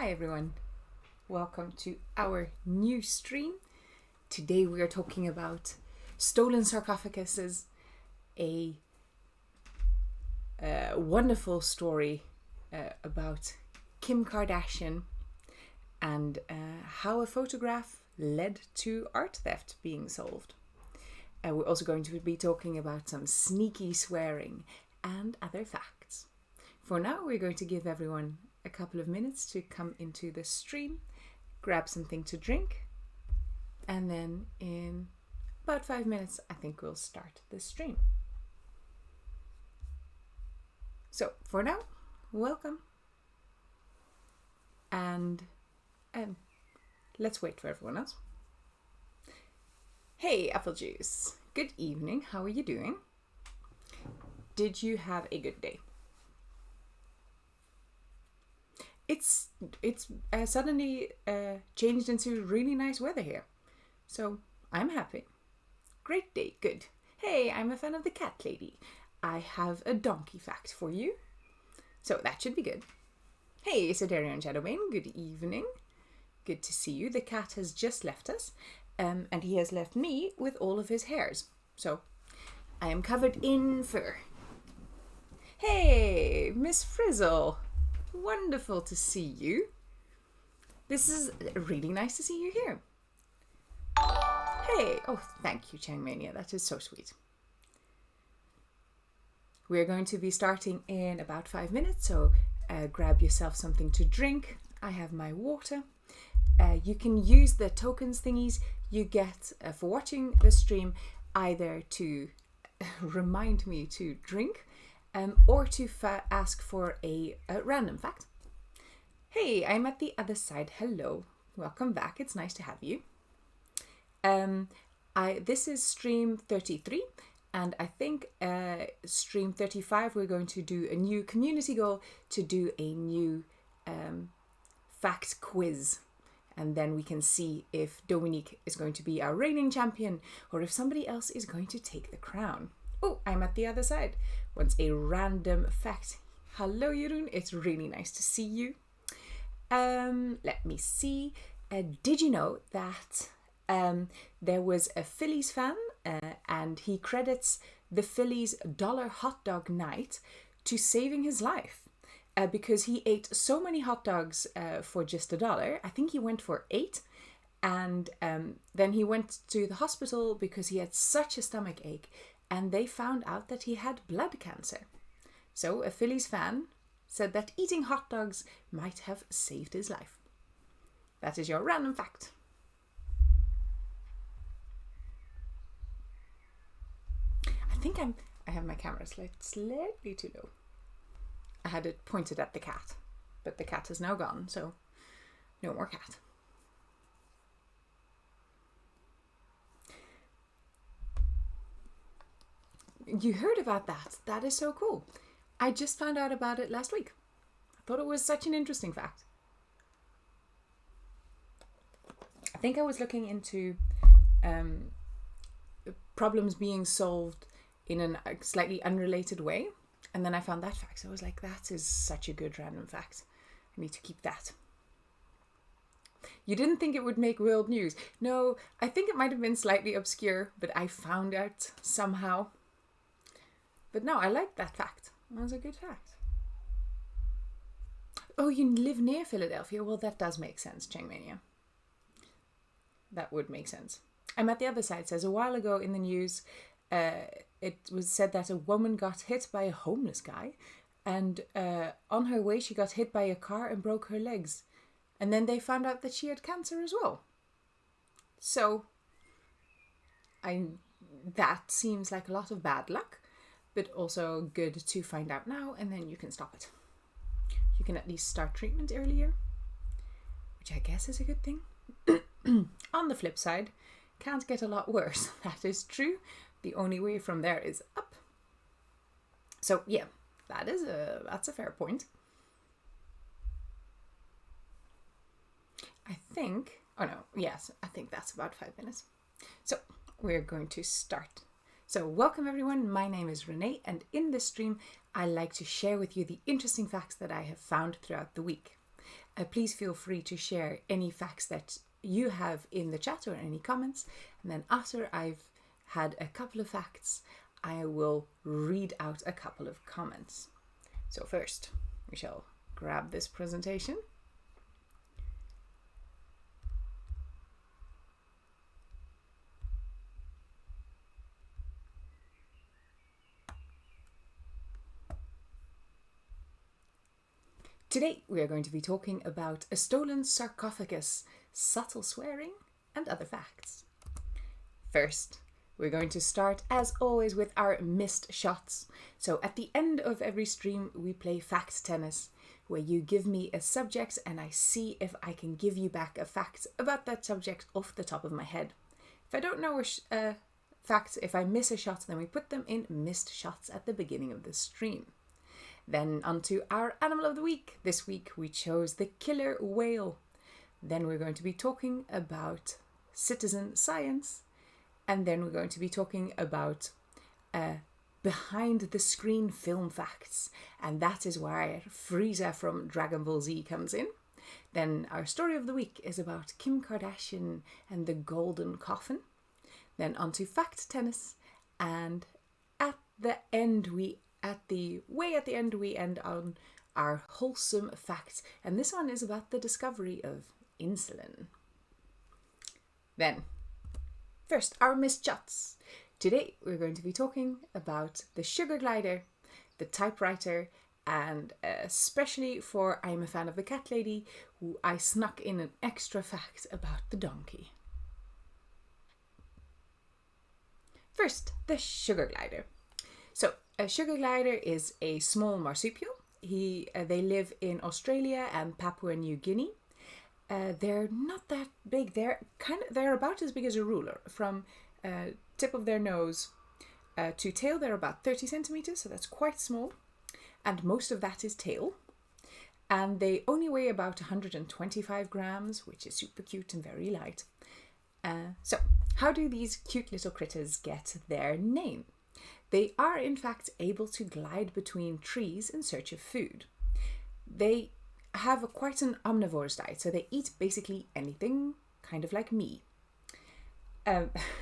Hi everyone, welcome to our new stream. Today we are talking about stolen sarcophaguses, a wonderful story about Kim Kardashian and how a photograph led to art theft being solved. We're also going to be talking about some sneaky swearing and other facts. For now, we're going to give everyone a couple of minutes to come into the stream, grab something to drink, and then in about 5 minutes, I think we'll start the stream. So for now, welcome. And let's wait for everyone else. Hey, Apple Juice. Good evening. How are you doing? Did you have a good day? It's suddenly changed into really nice weather here. So I'm happy. Great day, good. Hey, I'm a fan of the cat lady. I have a donkey fact for you. So that should be good. Hey, Siderian Shadowbane, good evening. Good to see you. The cat has just left us. And he has left me with all of his hairs. So I am covered in fur. Hey, Miss Frizzle. Wonderful to see you. This is really nice to see you here. Hey, oh, thank you, Changmania. That is so sweet. We're going to be starting in about 5 minutes, so grab yourself something to drink. I have my water. You can use the tokens thingies you get for watching the stream either to remind me to drink or to ask for a random fact. Hey, I'm at the other side. Hello. Welcome back. It's nice to have you. This is stream 33, and I think stream 35 we're going to do a new community goal to do a new fact quiz. And then we can see if Dominique is going to be our reigning champion or if somebody else is going to take the crown. Oh, I'm at the other side. Wants a random fact. Hello, Jeroen. It's really nice to see you. Let me see. Did you know that there was a Phillies fan and he credits the Phillies dollar hot dog night to saving his life? Because he ate so many hot dogs for just $1. I think he went for 8. And then he went to the hospital because he had such a stomach ache. And they found out that he had blood cancer. So a Phillies fan said that eating hot dogs might have saved his life. That is your random fact. I think I have my camera slightly too low. I had it pointed at the cat, but the cat is now gone, so no more cat. You heard about that? That is so cool. I just found out about it last week. I thought it was such an interesting fact. I think I was looking into problems being solved in a slightly unrelated way. And then I found that fact. So I was like, that is such a good random fact. I need to keep that. You didn't think it would make world news. No, I think it might have been slightly obscure, but I found out somehow. But no, I like that fact. That was a good fact. Oh, you live near Philadelphia? Well, that does make sense, Changmania. That would make sense. I'm at the other side. It says a while ago in the news, it was said that a woman got hit by a homeless guy, and on her way she got hit by a car and broke her legs. And then they found out that she had cancer as well. So, that seems like a lot of bad luck, but also good to find out now, and then you can stop it. You can at least start treatment earlier, which I guess is a good thing. On the flip side, can't get a lot worse. That is true. The only way from there is up. So yeah, that's a fair point. I think that's about 5 minutes. So we're going to start. So welcome everyone, my name is Renee, and in this stream I like to share with you the interesting facts that I have found throughout the week. Please feel free to share any facts that you have in the chat or any comments. And then after I've had a couple of facts, I will read out a couple of comments. So first, we shall grab this presentation. Today we are going to be talking about a stolen sarcophagus, subtle swearing, and other facts. First, we're going to start as always with our missed shots. So at the end of every stream we play fact tennis, where you give me a subject and I see if I can give you back a fact about that subject off the top of my head. If I don't know a fact, if I miss a shot, then we put them in missed shots at the beginning of the stream. Then onto our animal of the week. This week we chose the killer whale. Then we're going to be talking about citizen science. And then we're going to be talking about behind the screen film facts. And that is where Frieza from Dragon Ball Z comes in. Then our story of the week is about Kim Kardashian and the golden coffin. Then onto fact tennis. And at the end we end on our wholesome facts, and this one is about the discovery of insulin. Then, first, our missed shots. Today we're going to be talking about the sugar glider, the typewriter, and especially for I'm a fan of the cat lady, who I snuck in an extra fact about the donkey. First, the sugar glider. So, a sugar glider is a small marsupial. They live in Australia and Papua New Guinea. They're not that big. They're about as big as a ruler. From tip of their nose to tail, they're about 30 centimeters, so that's quite small. And most of that is tail. And they only weigh about 125 grams, which is super cute and very light. So, how do these cute little critters get their name? They are in fact able to glide between trees in search of food. They have quite an omnivorous diet, so they eat basically anything, kind of like me.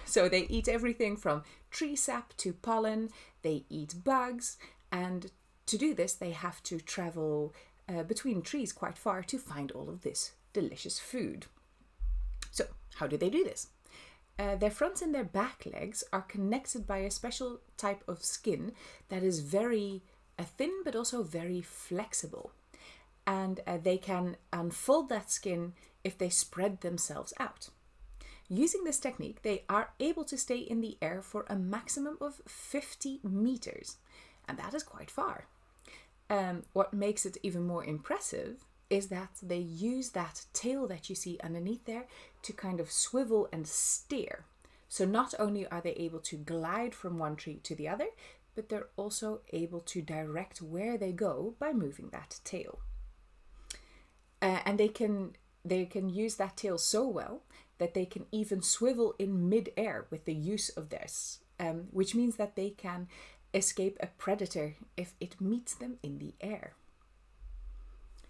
So they eat everything from tree sap to pollen, they eat bugs, and to do this they have to travel between trees quite far to find all of this delicious food. So how do they do this? Their front and their back legs are connected by a special type of skin that is very thin but also very flexible. And they can unfold that skin if they spread themselves out. Using this technique, they are able to stay in the air for a maximum of 50 meters. And that is quite far. What makes it even more impressive is that they use that tail that you see underneath there to kind of swivel and steer. So not only are they able to glide from one tree to the other, but they're also able to direct where they go by moving that tail. And they can use that tail so well that they can even swivel in mid-air with the use of this, which means that they can escape a predator if it meets them in the air.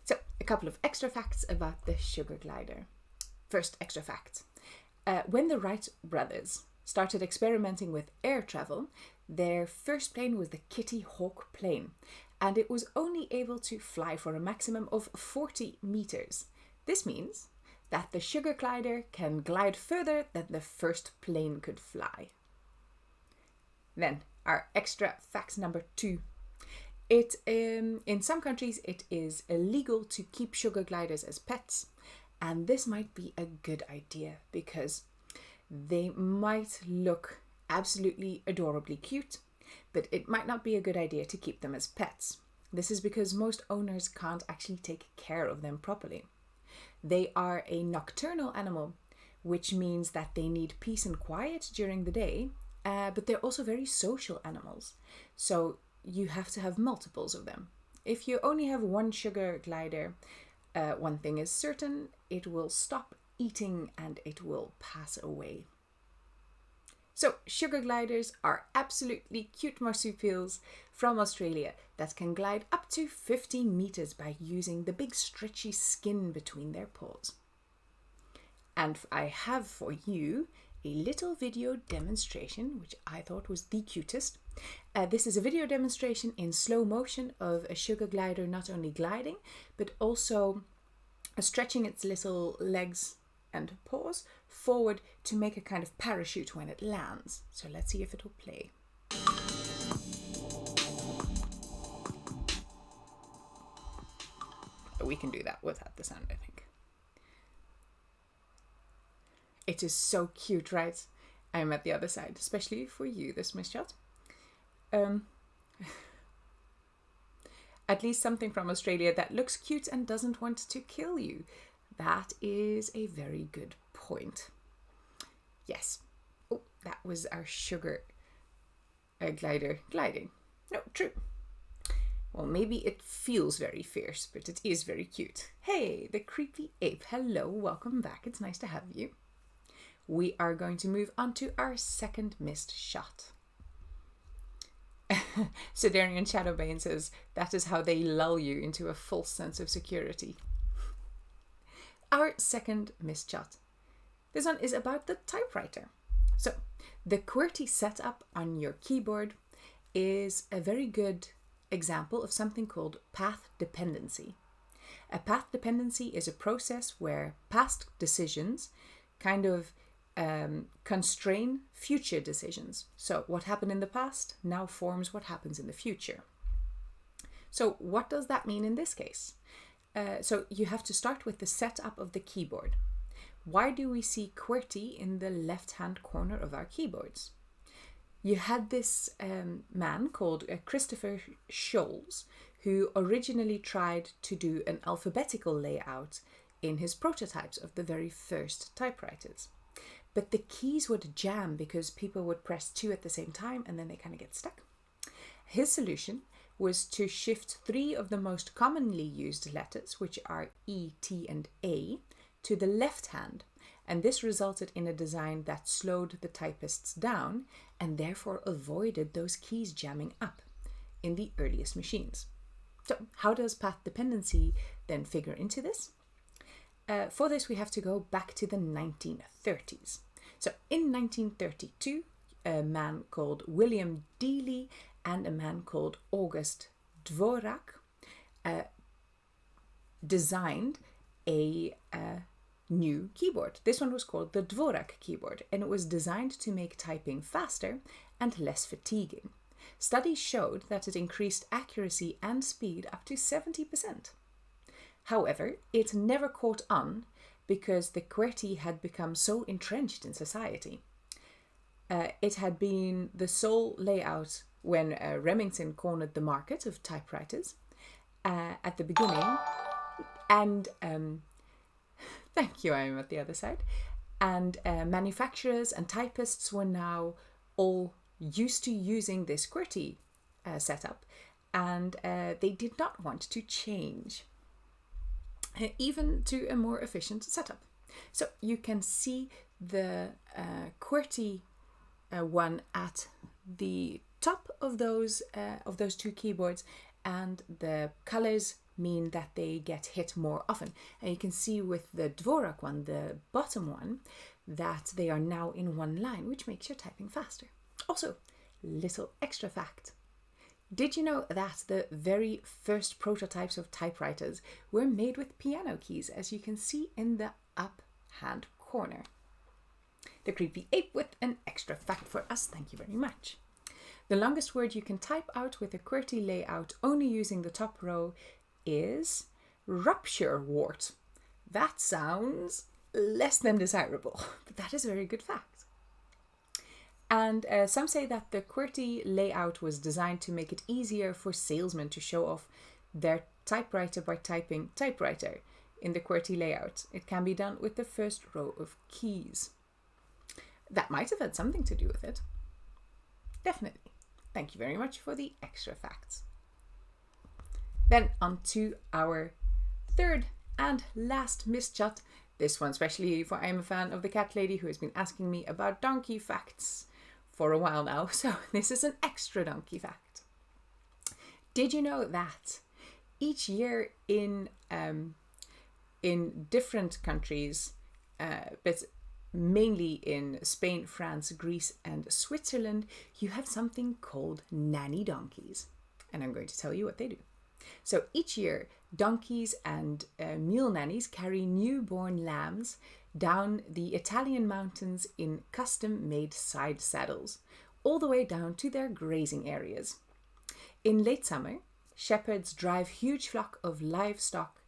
So, a couple of extra facts about the sugar glider. First extra fact. When the Wright brothers started experimenting with air travel, their first plane was the Kitty Hawk plane, and it was only able to fly for a maximum of 40 meters. This means that the sugar glider can glide further than the first plane could fly. Then, our extra fact number 2. In some countries it is illegal to keep sugar gliders as pets, and this might be a good idea because they might look absolutely adorably cute, but it might not be a good idea to keep them as pets. This is because most owners can't actually take care of them properly. They are a nocturnal animal, which means that they need peace and quiet during the day, but they're also very social animals. So you have to have multiples of them. If you only have one sugar glider, one thing is certain, it will stop eating and it will pass away. So sugar gliders are absolutely cute marsupials from Australia that can glide up to 15 meters by using the big stretchy skin between their paws. And I have for you a little video demonstration, which I thought was the cutest. This is a video demonstration in slow motion of a sugar glider not only gliding, but also stretching its little legs and paws forward to make a kind of parachute when it lands. So let's see if it will play. We can do that without the sound, I think. It is so cute, right? I'm at the other side, especially for you, this Miss shot. At least something from Australia that looks cute and doesn't want to kill you. That is a very good point. Yes. Oh, that was our sugar glider gliding. No, true. Well, maybe it feels very fierce, but it is very cute. Hey, the creepy ape. Hello, welcome back. It's nice to have you. We are going to move on to our second missed shot. Siderian Shadowbane says, that is how they lull you into a false sense of security. Our second missed shot. This one is about the typewriter. So, the QWERTY setup on your keyboard is a very good example of something called path dependency. A path dependency is a process where past decisions kind of constrain future decisions. So what happened in the past now forms what happens in the future. So what does that mean in this case? So you have to start with the setup of the keyboard. Why do we see QWERTY in the left-hand corner of our keyboards? You had this man called Christopher Scholes, who originally tried to do an alphabetical layout in his prototypes of the very first typewriters. But the keys would jam because people would press 2 at the same time and then they kind of get stuck. His solution was to shift 3 of the most commonly used letters, which are E, T, and A, to the left hand. And this resulted in a design that slowed the typists down and therefore avoided those keys jamming up in the earliest machines. So how does path dependency then figure into this? For this, we have to go back to the 1930s. So in 1932, a man called William Dealey and a man called August Dvorak designed a new keyboard. This one was called the Dvorak keyboard, and it was designed to make typing faster and less fatiguing. Studies showed that it increased accuracy and speed up to 70%. However, it never caught on because the QWERTY had become so entrenched in society. It had been the sole layout when Remington cornered the market of typewriters at the beginning, and thank you, I'm at the other side, and manufacturers and typists were now all used to using this QWERTY setup, and they did not want to change, even to a more efficient setup. So you can see the QWERTY one at the top of those 2 keyboards, and the colors mean that they get hit more often. And you can see with the Dvorak one, the bottom one, that they are now in one line, which makes your typing faster. Also, little extra fact. Did you know that the very first prototypes of typewriters were made with piano keys, as you can see in the up-hand corner? The creepy ape with an extra fact for us, thank you very much. The longest word you can type out with a QWERTY layout only using the top row is rupture wart. That sounds less than desirable, but that is a very good fact. And some say that the QWERTY layout was designed to make it easier for salesmen to show off their typewriter by typing typewriter in the QWERTY layout. It can be done with the first row of keys. That might have had something to do with it. Definitely. Thank you very much for the extra facts. Then on to our third and last missed shot. This one especially for I'm a fan of the cat lady who has been asking me about donkey facts for a while now. So this is an extra donkey fact. Did you know that each year in different countries, but mainly in Spain, France, Greece, and Switzerland, you have something called nanny donkeys. And I'm going to tell you what they do. So each year, donkeys and mule nannies carry newborn lambs down the Italian mountains in custom-made side saddles, all the way down to their grazing areas. In late summer, shepherds drive huge flock of livestock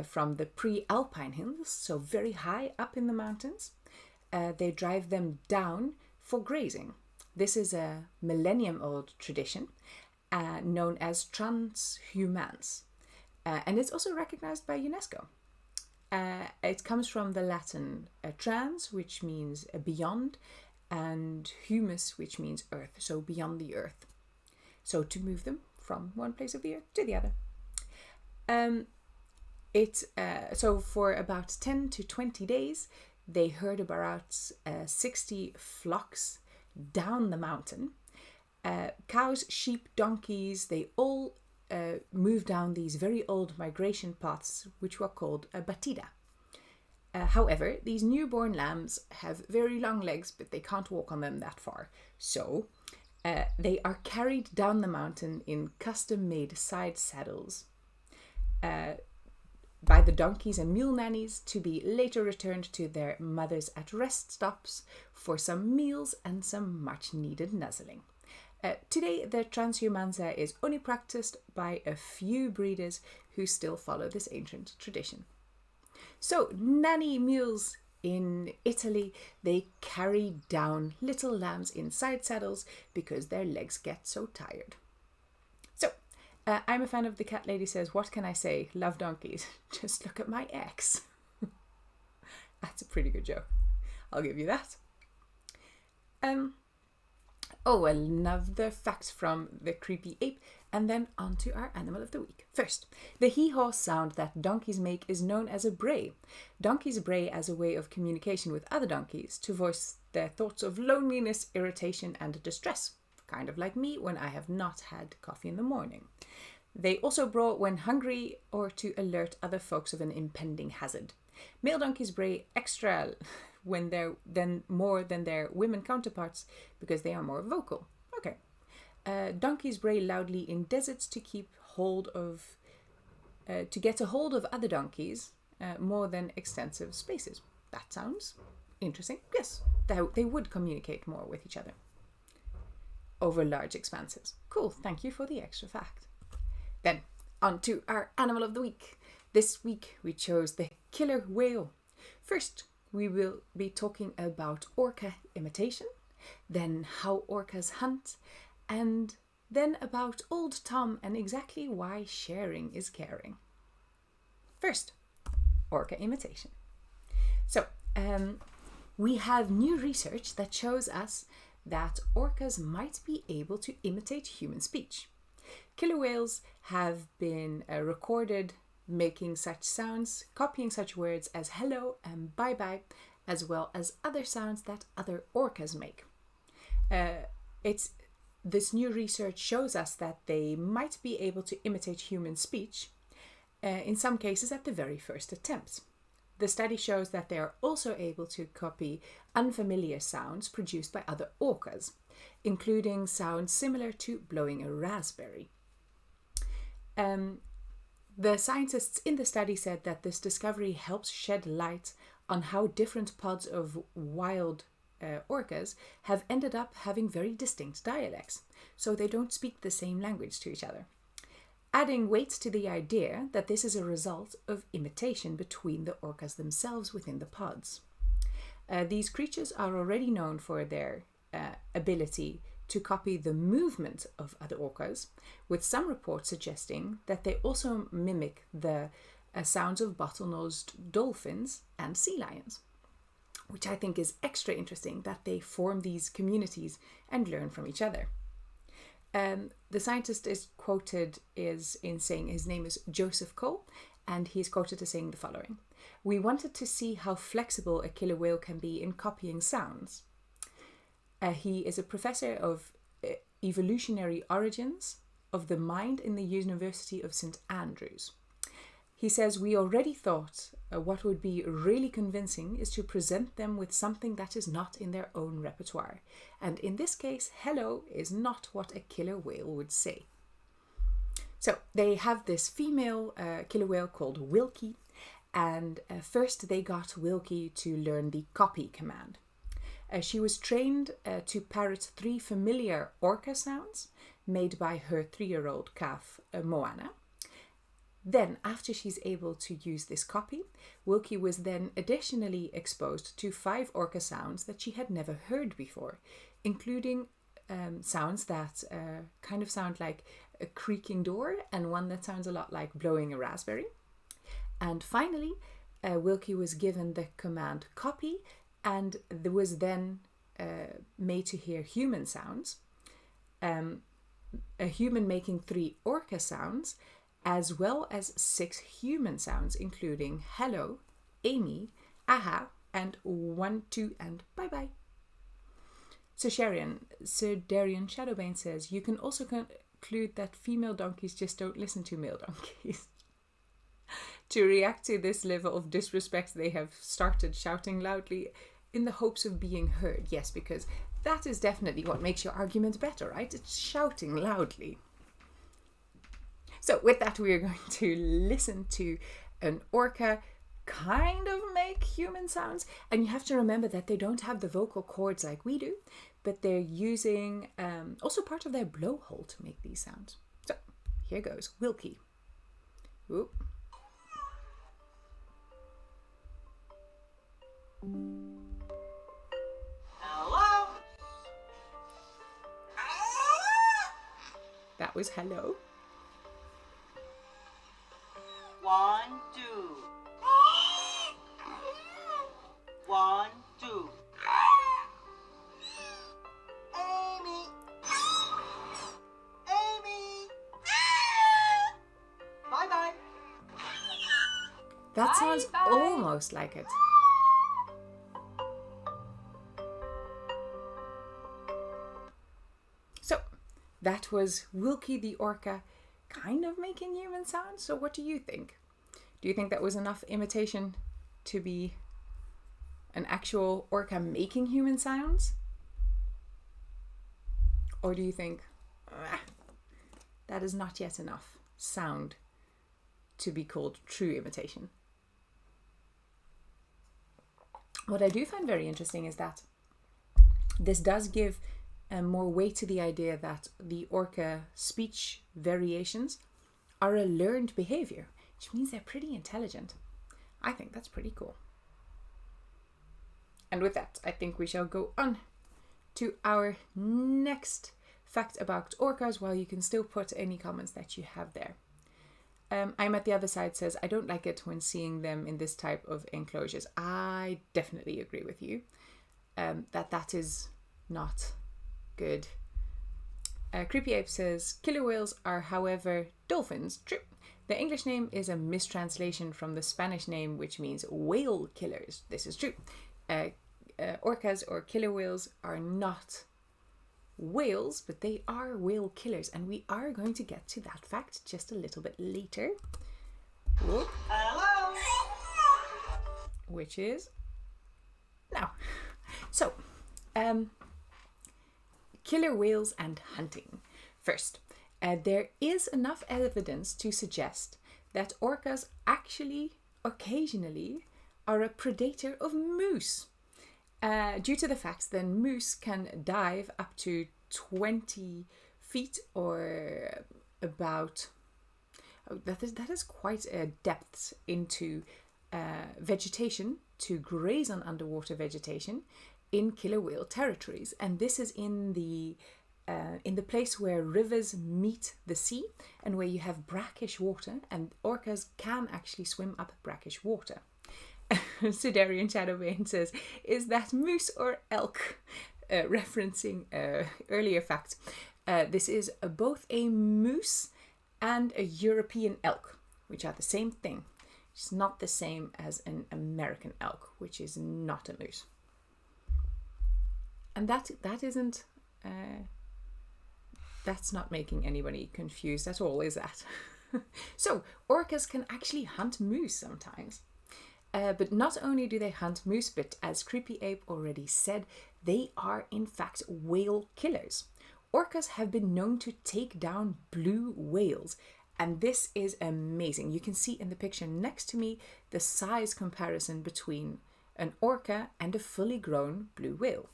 from the pre-alpine hills, so very high up in the mountains. They drive them down for grazing. This is a millennium-old tradition known as transhumance, and it's also recognized by UNESCO. It comes from the Latin trans, which means beyond, and humus, which means earth, so beyond the earth. So to move them from one place of the earth to the other. So for about 10 to 20 days, they herd about 60 flocks down the mountain. Cows, sheep, donkeys, they all move down these very old migration paths, which were called a batida. However, these newborn lambs have very long legs, but they can't walk on them that far. So they are carried down the mountain in custom-made side saddles by the donkeys and mule nannies, to be later returned to their mothers at rest stops for some meals and some much-needed nuzzling. Today, the transhumanza is only practiced by a few breeders who still follow this ancient tradition. So, nanny mules in Italy, they carry down little lambs in side saddles because their legs get so tired. So, I'm a fan of The Cat Lady Says, what can I say? Love donkeys. Just look at my ex. That's a pretty good joke. I'll give you that. Another fact from the creepy ape, and then on to our animal of the week. First, the hee-haw sound that donkeys make is known as a bray. Donkeys bray as a way of communication with other donkeys to voice their thoughts of loneliness, irritation, and distress, kind of like me when I have not had coffee in the morning. They also brawl when hungry or to alert other folks of an impending hazard. Male donkeys bray extra when they're more than their women counterparts because they are more vocal. Okay. Donkeys bray loudly in deserts to get a hold of other donkeys more than extensive spaces. That sounds interesting. Yes, they would communicate more with each other over large expanses. Cool, thank you for the extra fact. Then, on to our animal of the week. This week we chose the killer whale. First, we will be talking about orca imitation, then how orcas hunt, and then about Old Tom and exactly why sharing is caring. First, orca imitation. So, we have new research that shows us that orcas might be able to imitate human speech. Killer whales have been recorded making such sounds, copying such words as hello and bye-bye, as well as other sounds that other orcas make. This new research shows us that they might be able to imitate human speech, in some cases at the very first attempt. The study shows that they are also able to copy unfamiliar sounds produced by other orcas, including sounds similar to blowing a raspberry. The scientists in the study said that this discovery helps shed light on how different pods of wild orcas have ended up having very distinct dialects, so they don't speak the same language to each other, adding weight to the idea that this is a result of imitation between the orcas themselves within the pods. These creatures are already known for their ability to copy the movement of other orcas, with some reports suggesting that they also mimic the sounds of bottlenose dolphins and sea lions, which I think is extra interesting that they form these communities and learn from each other. The scientist is quoted in saying, his name is Joseph Cole, and he is quoted as saying the following: "We wanted to see how flexible a killer whale can be in copying sounds." He is a professor of evolutionary origins of the Mind in the University of St. Andrews. He says, we already thought what would be really convincing is to present them with something that is not in their own repertoire. And in this case, hello is not what a killer whale would say. So they have this female killer whale called Wilkie. And first they got Wilkie to learn the copy command. She was trained to parrot 3 familiar orca sounds made by her 3-year-old calf, Moana. Then, after she's able to use this copy, Wilkie was then additionally exposed to 5 orca sounds that she had never heard before, including sounds that kind of sound like a creaking door and one that sounds a lot like blowing a raspberry. And finally, Wilkie was given the command copy and was then made to hear human sounds, a human making 3 orca sounds, as well as 6 human sounds, including hello, Amy, aha, and 1, 2, and bye-bye. So Sir Darian Shadowbane says, you can also conclude that female donkeys just don't listen to male donkeys. To react to this level of disrespect, they have started shouting loudly in the hopes of being heard. Yes, because that is definitely what makes your argument better, right? It's shouting loudly. So with that, we are going to listen to an orca kind of make human sounds. And you have to remember that they don't have the vocal cords like we do, but they're using also part of their blowhole to make these sounds. So here goes, Wilkie. Whoop. Hello? That was hello. 1, 2. 1, 2. Amy. Amy. Bye bye. That sounds Bye. almost like it. So that was Wilkie the orca kind of making human sounds. So what do you think? Do you think that was enough imitation to be an actual orca making human sounds? Or do you think that is not yet enough sound to be called true imitation? What I do find very interesting is that this does give more weight to the idea that the orca speech variations are a learned behavior, which means they're pretty intelligent. I think that's pretty cool. And with that, I think we shall go on to our next fact about orcas, while you can still put any comments that you have there. I'm at the other side says, I don't like it when seeing them in this type of enclosures. I definitely agree with you that is not good. Creepy Ape says, killer whales are, however, dolphins. True. The English name is a mistranslation from the Spanish name, which means whale killers. This is true. Orcas or killer whales are not whales, but they are whale killers, and we are going to get to that fact just a little bit later. Whoop. Hello? Which is now. So, killer whales and hunting. First, there is enough evidence to suggest that orcas actually occasionally are a predator of moose. Due to the fact that moose can dive up to 20 feet or about, that is quite a depth into vegetation to graze on underwater vegetation in killer whale territories. And this is in the place where rivers meet the sea and where you have brackish water, and orcas can actually swim up brackish water. Sidarian Shadowbane says, is that moose or elk? Referencing earlier fact. This is both a moose and a European elk, which are the same thing. It's not the same as an American elk, which is not a moose. And that isn't That's not making anybody confused at all, is that? So, orcas can actually hunt moose sometimes. But not only do they hunt moose, but as Creepy Ape already said, they are in fact whale killers. Orcas have been known to take down blue whales, and this is amazing. You can see in the picture next to me the size comparison between an orca and a fully grown blue whale.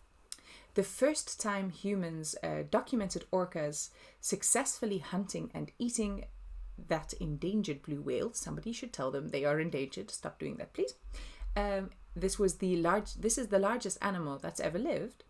The first time humans documented orcas successfully hunting and eating that endangered blue whale, somebody should tell them they are endangered. Stop doing that, please. This is the largest animal that's ever lived.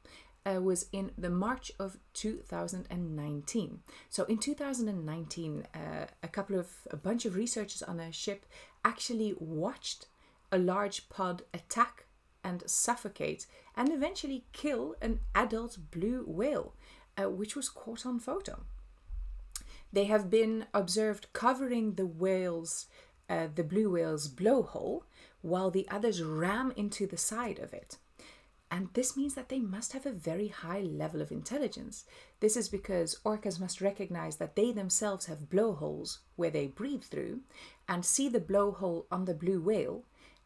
Was in the March of 2019. So in 2019, a bunch of researchers on a ship actually watched a large pod attack and suffocate and eventually kill an adult blue whale, which was caught on photo. They have been observed covering the blue whale's blowhole, while the others ram into the side of it. And this means that they must have a very high level of intelligence. This is because orcas must recognize that they themselves have blowholes where they breathe through, and see the blowhole on the blue whale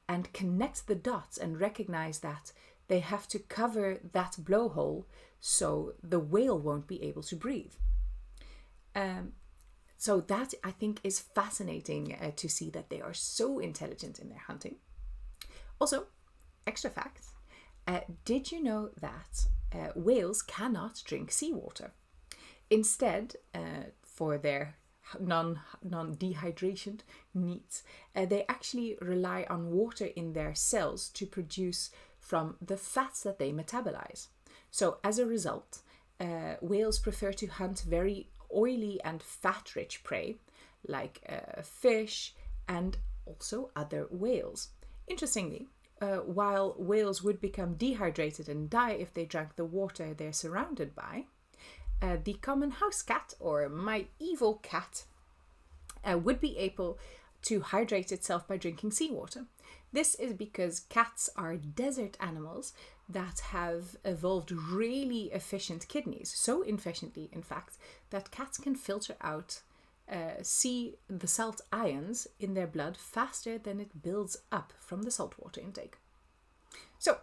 and connect the dots and recognize that they have to cover that blowhole so the whale won't be able to breathe. So that, I think, is fascinating to see that they are so intelligent in their hunting. Also, extra fact, did you know that whales cannot drink seawater? Instead, for their non-dehydration needs, they actually rely on water in their cells to produce from the fats that they metabolize. So as a result, whales prefer to hunt very oily and fat-rich prey, like fish and also other whales. Interestingly, while whales would become dehydrated and die if they drank the water they're surrounded by, the common house cat, or my evil cat, would be able to hydrate itself by drinking seawater. This is because cats are desert animals that have evolved really efficient kidneys, so efficiently, in fact, that cats can filter out the salt ions in their blood faster than it builds up from the saltwater intake. So,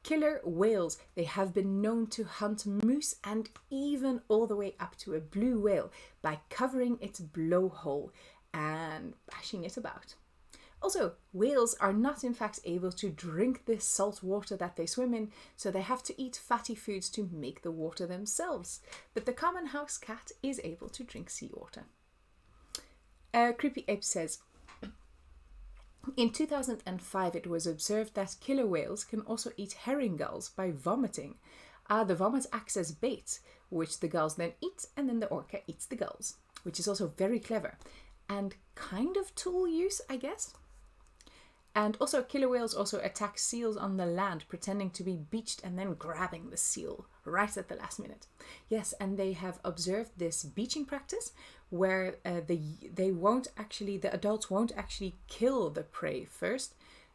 killer whales, they have been known to hunt moose and even all the way up to a blue whale by covering its blowhole and bashing it about. Also, whales are not in fact able to drink this salt water that they swim in, so they have to eat fatty foods to make the water themselves. But the common house cat is able to drink seawater. Creepy Ape says, in 2005 it was observed that killer whales can also eat herring gulls by vomiting. The vomit acts as bait, which the gulls then eat, and then the orca eats the gulls, which is also very clever and kind of tool use, I guess. And also, killer whales also attack seals on the land, pretending to be beached and then grabbing the seal right at the last minute. Yes, and they have observed this beaching practice where the adults won't actually kill the prey first.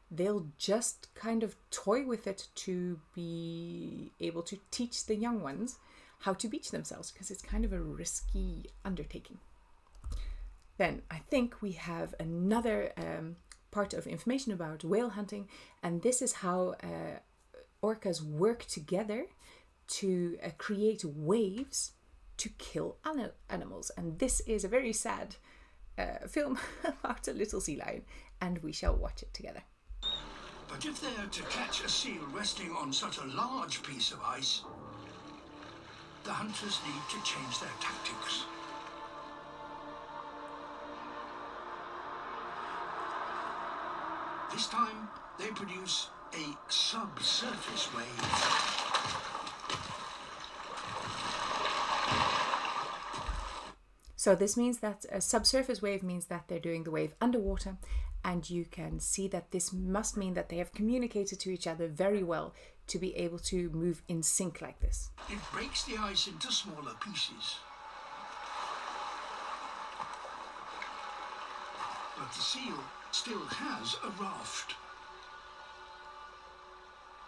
They'll just kind of toy with it to be able to teach the young ones how to beach themselves, because it's kind of a risky undertaking. Then I think we have another part of information about whale hunting, and this is how orcas work together to create waves to kill animals. And this is a very sad film about a little sea lion, and we shall watch it together. But if they are to catch a seal resting on such a large piece of ice, the hunters need to change their tactics. This time, they produce a subsurface wave. So this means that a subsurface wave means that they're doing the wave underwater, and you can see that this must mean that they have communicated to each other very well to be able to move in sync like this. It breaks the ice into smaller pieces. But the seal still has a raft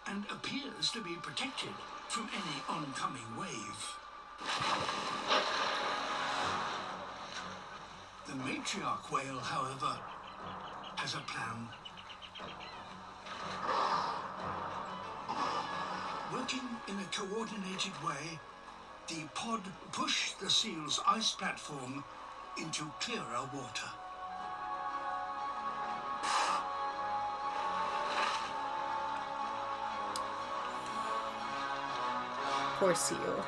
and appears to be protected from any oncoming wave. The matriarch whale, however, has a plan. Working in a coordinated way, the pod pushed the seal's ice platform into clearer water. Poor seal.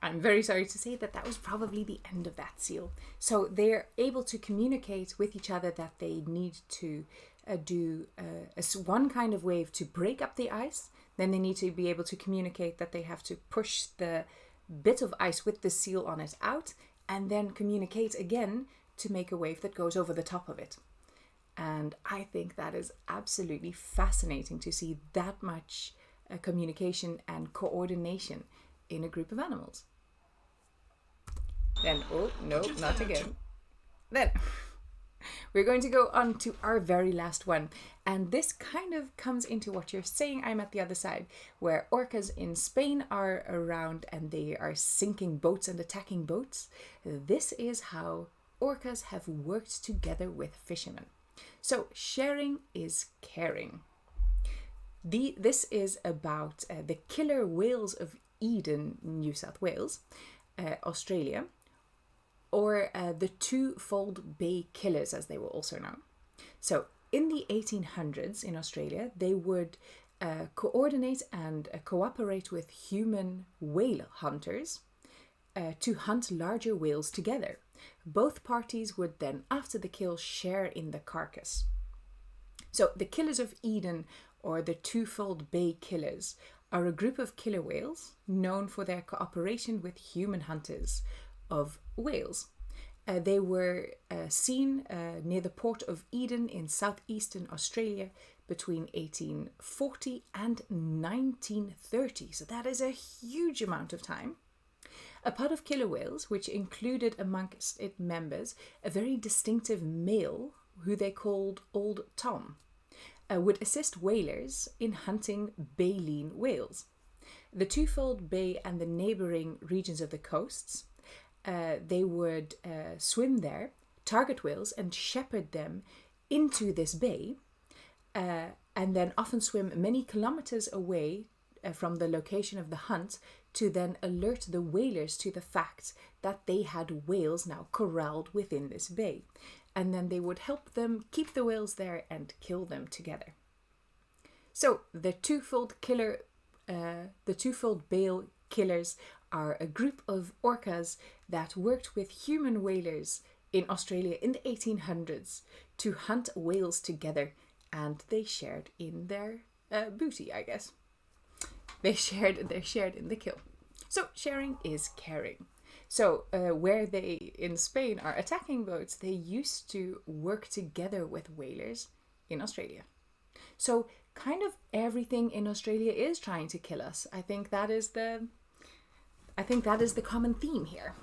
I'm very sorry to say that that was probably the end of that seal. So they're able to communicate with each other that they need to do one kind of wave to break up the ice. Then they need to be able to communicate that they have to push the bit of ice with the seal on it out, and then communicate again to make a wave that goes over the top of it. And I think that is absolutely fascinating to see that much communication and coordination in a group of animals. Then, oh, no, not again. Then, we're going to go on to our very last one. And this kind of comes into what you're saying, I'm at the other side, where orcas in Spain are around and they are sinking boats and attacking boats. This is how orcas have worked together with fishermen. So, sharing is caring. This is about the killer whales of Eden, New South Wales, Australia, or the two-fold bay killers, as they were also known. So in the 1800s in Australia, they would coordinate and cooperate with human whale hunters to hunt larger whales together. Both parties would then, after the kill, share in the carcass. So the killers of Eden, or the two-fold bay killers, are a group of killer whales known for their cooperation with human hunters of whales. They were seen near the port of Eden in southeastern Australia between 1840 and 1930. So that is a huge amount of time. A pod of killer whales, which included amongst its members a very distinctive male who they called Old Tom, would assist whalers in hunting baleen whales. The twofold bay and the neighbouring regions of the coasts, they would swim there, target whales and shepherd them into this bay, and then often swim many kilometres away from the location of the hunt to then alert the whalers to the fact that they had whales now corralled within this bay. And then they would help them keep the whales there and kill them together. So the twofold bale killers are a group of orcas that worked with human whalers in Australia in the 1800s to hunt whales together, and they shared in their booty, I guess. They shared in the kill. So sharing is caring. So where they in Spain are attacking boats, they used to work together with whalers in Australia. So kind of everything in Australia is trying to kill us. I think that is the common theme here.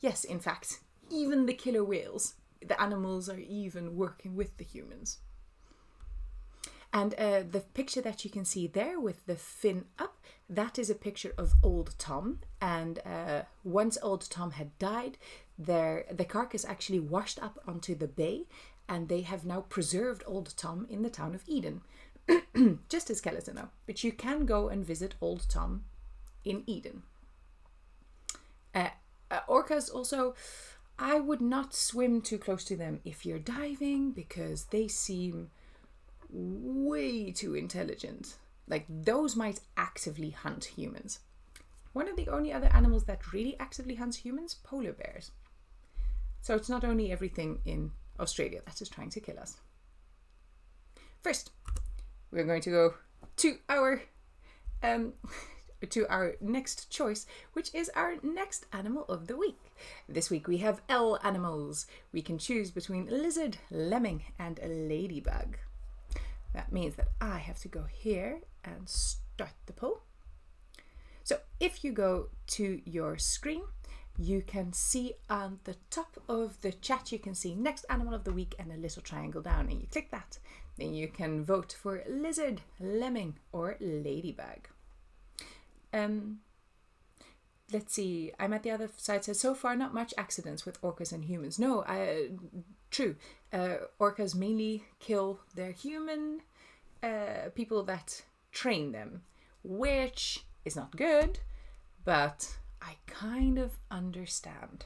Yes, in fact, even the killer whales, the animals are even working with the humans. And the picture that you can see there with the fin up, that is a picture of Old Tom. And once Old Tom had died, the carcass actually washed up onto the bay, and they have now preserved Old Tom in the town of Eden. Just a skeleton though, but you can go and visit Old Tom in Eden. Orcas also, I would not swim too close to them if you're diving, because they seem way too intelligent. Like, those might actively hunt humans. One of the only other animals that really actively hunts humans, polar bears. So it's not only everything in Australia that is trying to kill us. First, we're going to go to our next choice, which is our next animal of the week. This week we have L animals. We can choose between a lizard, lemming, and a ladybug. That means that I have to go here and start the poll. So if you go to your screen you can see on the top of the chat, you can see next animal of the week and a little triangle down, and you click that. Then you can vote for lizard, lemming, or ladybug. Let's see, I'm at the other side, says, so far not much accidents with orcas and humans. No, true. Orcas mainly kill their human people that train them, which is not good, but I kind of understand.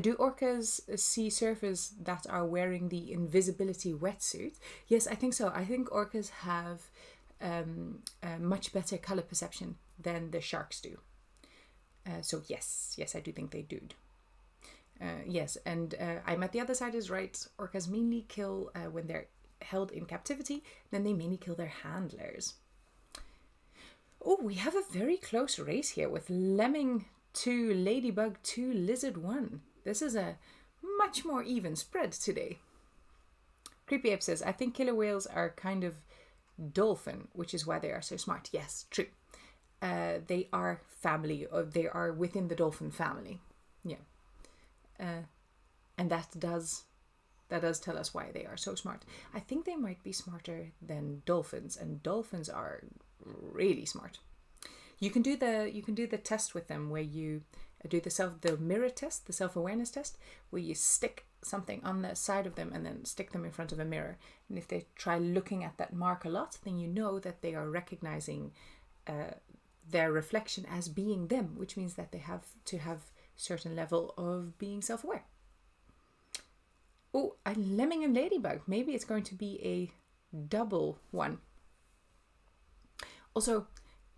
Do orcas see surfers that are wearing the invisibility wetsuit? Yes, I think so. I think orcas have a much better color perception than the sharks do. So yes, I do think they do. Yes, and I'm at the other side is right. Orcas mainly kill when they're held in captivity, then they mainly kill their handlers. Oh, we have a very close race here with lemming 2, ladybug 2, lizard 1. This is a much more even spread today. Creepy Ape says, I think killer whales are kind of dolphin, which is why they are so smart. Yes, true. They are family, or they are within the dolphin family. Yeah. And that does tell us why they are so smart. I think they might be smarter than dolphins, and dolphins are really smart. You can do the test with them where you do the mirror test, the self-awareness test, where you stick something on the side of them and then stick them in front of a mirror. And if they try looking at that mark a lot, then you know that they are recognizing their reflection as being them, which means that they have to have certain level of being self-aware. Oh, a lemming and ladybug. Maybe it's going to be a double one. Also,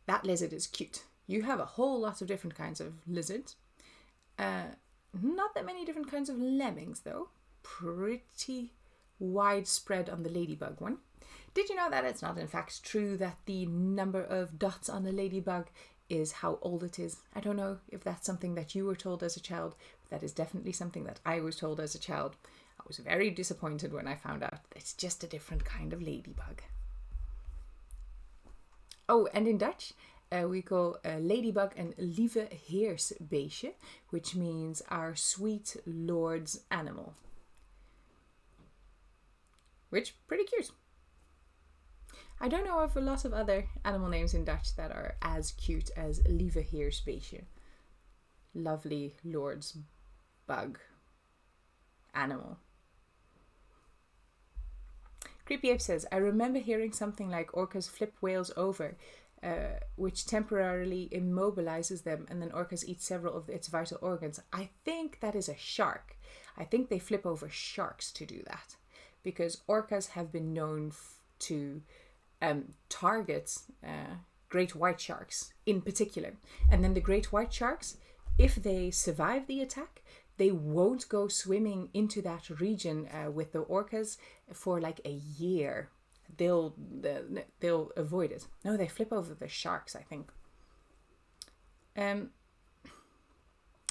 that lizard is cute. You have a whole lot of different kinds of lizards. Not that many different kinds of lemmings, though. Pretty widespread on the ladybug one. Did you know that it's not in fact true that the number of dots on a ladybug is how old it is? I don't know if that's something that you were told as a child, but that is definitely something that I was told as a child. I was very disappointed when I found out it's just a different kind of ladybug. Oh, and in Dutch, we call ladybug een lieve heersbeestje, which means our sweet lord's animal. Which, pretty cute. I don't know of a lot of other animal names in Dutch that are as cute as lieve heersbeestje. Lovely lord's bug animal. Creepy Ape says, I remember hearing something like orcas flip whales over, which temporarily immobilizes them, and then orcas eat several of its vital organs. I think that is a shark. I think they flip over sharks to do that, because orcas have been known to target great white sharks in particular. And then the great white sharks, if they survive the attack, they won't go swimming into that region with the orcas for like a year. They'll avoid it. No, they flip over the sharks, I think.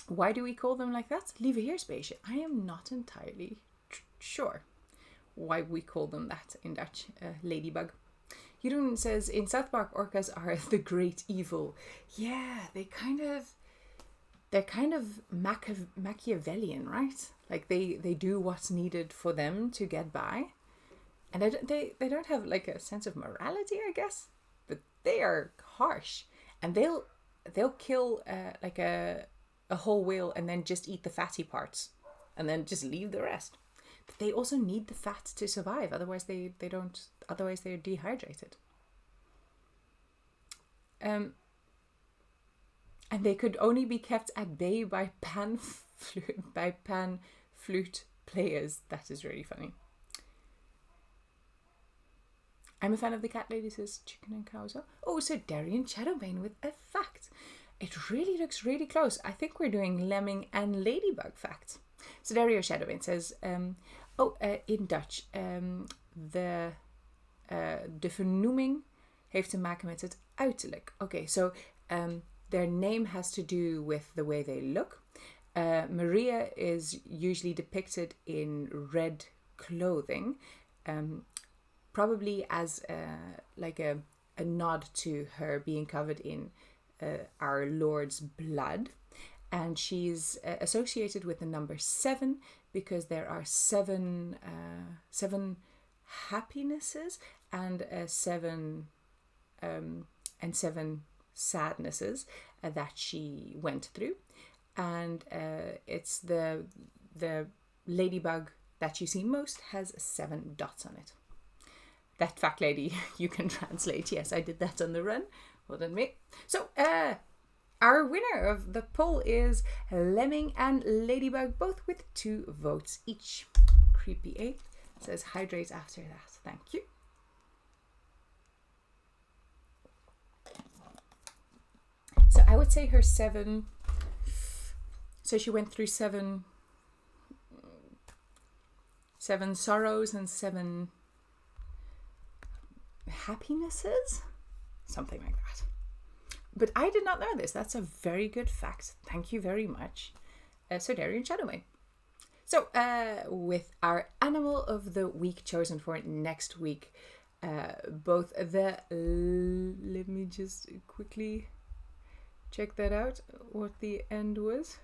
Why do we call them like that? Lieve heersbeestje. I am not entirely sure why we call them that in Dutch. Ladybug. Jeroen says, in South Park, orcas are the great evil. Yeah, they're kind of Machiavellian, right? Like they do what's needed for them to get by. And they don't have like a sense of morality, I guess. But they are harsh. And they'll kill like a whole whale and then just eat the fatty parts. And then just leave the rest. But they also need the fat to survive. Otherwise they're dehydrated. And they could only be kept at bay by pan flute players. That is really funny. I'm a fan of the cat lady, says chicken and cows. Oh, so Darian Shadowbane with a fact. It really looks really close. I think we're doing lemming and ladybug facts. So Dario Shadowbane says, in Dutch, de vernoeming heeft te maken met het uiterlijk. Okay, so their name has to do with the way they look. Maria is usually depicted in red clothing, probably as like a nod to her being covered in our Lord's blood. And she's associated with the number 7 because there are seven happinesses and seven sadnesses that she went through. And it's the ladybug that you see most has 7 dots on it. That fact, lady, you can translate. Yes, I did that on the run. Well done, me. So, our winner of the poll is Lemming and Ladybug, both with 2 votes each. Creepy 8 says hydrate after that. Thank you. So I would say her 7. So she went through 7 sorrows and 7 happinesses, something like that. But I did not know this. That's a very good fact. Thank you very much, Sodarian Shadowmane. So with our animal of the week chosen for next week, both the let me just quickly check that out, what the end was.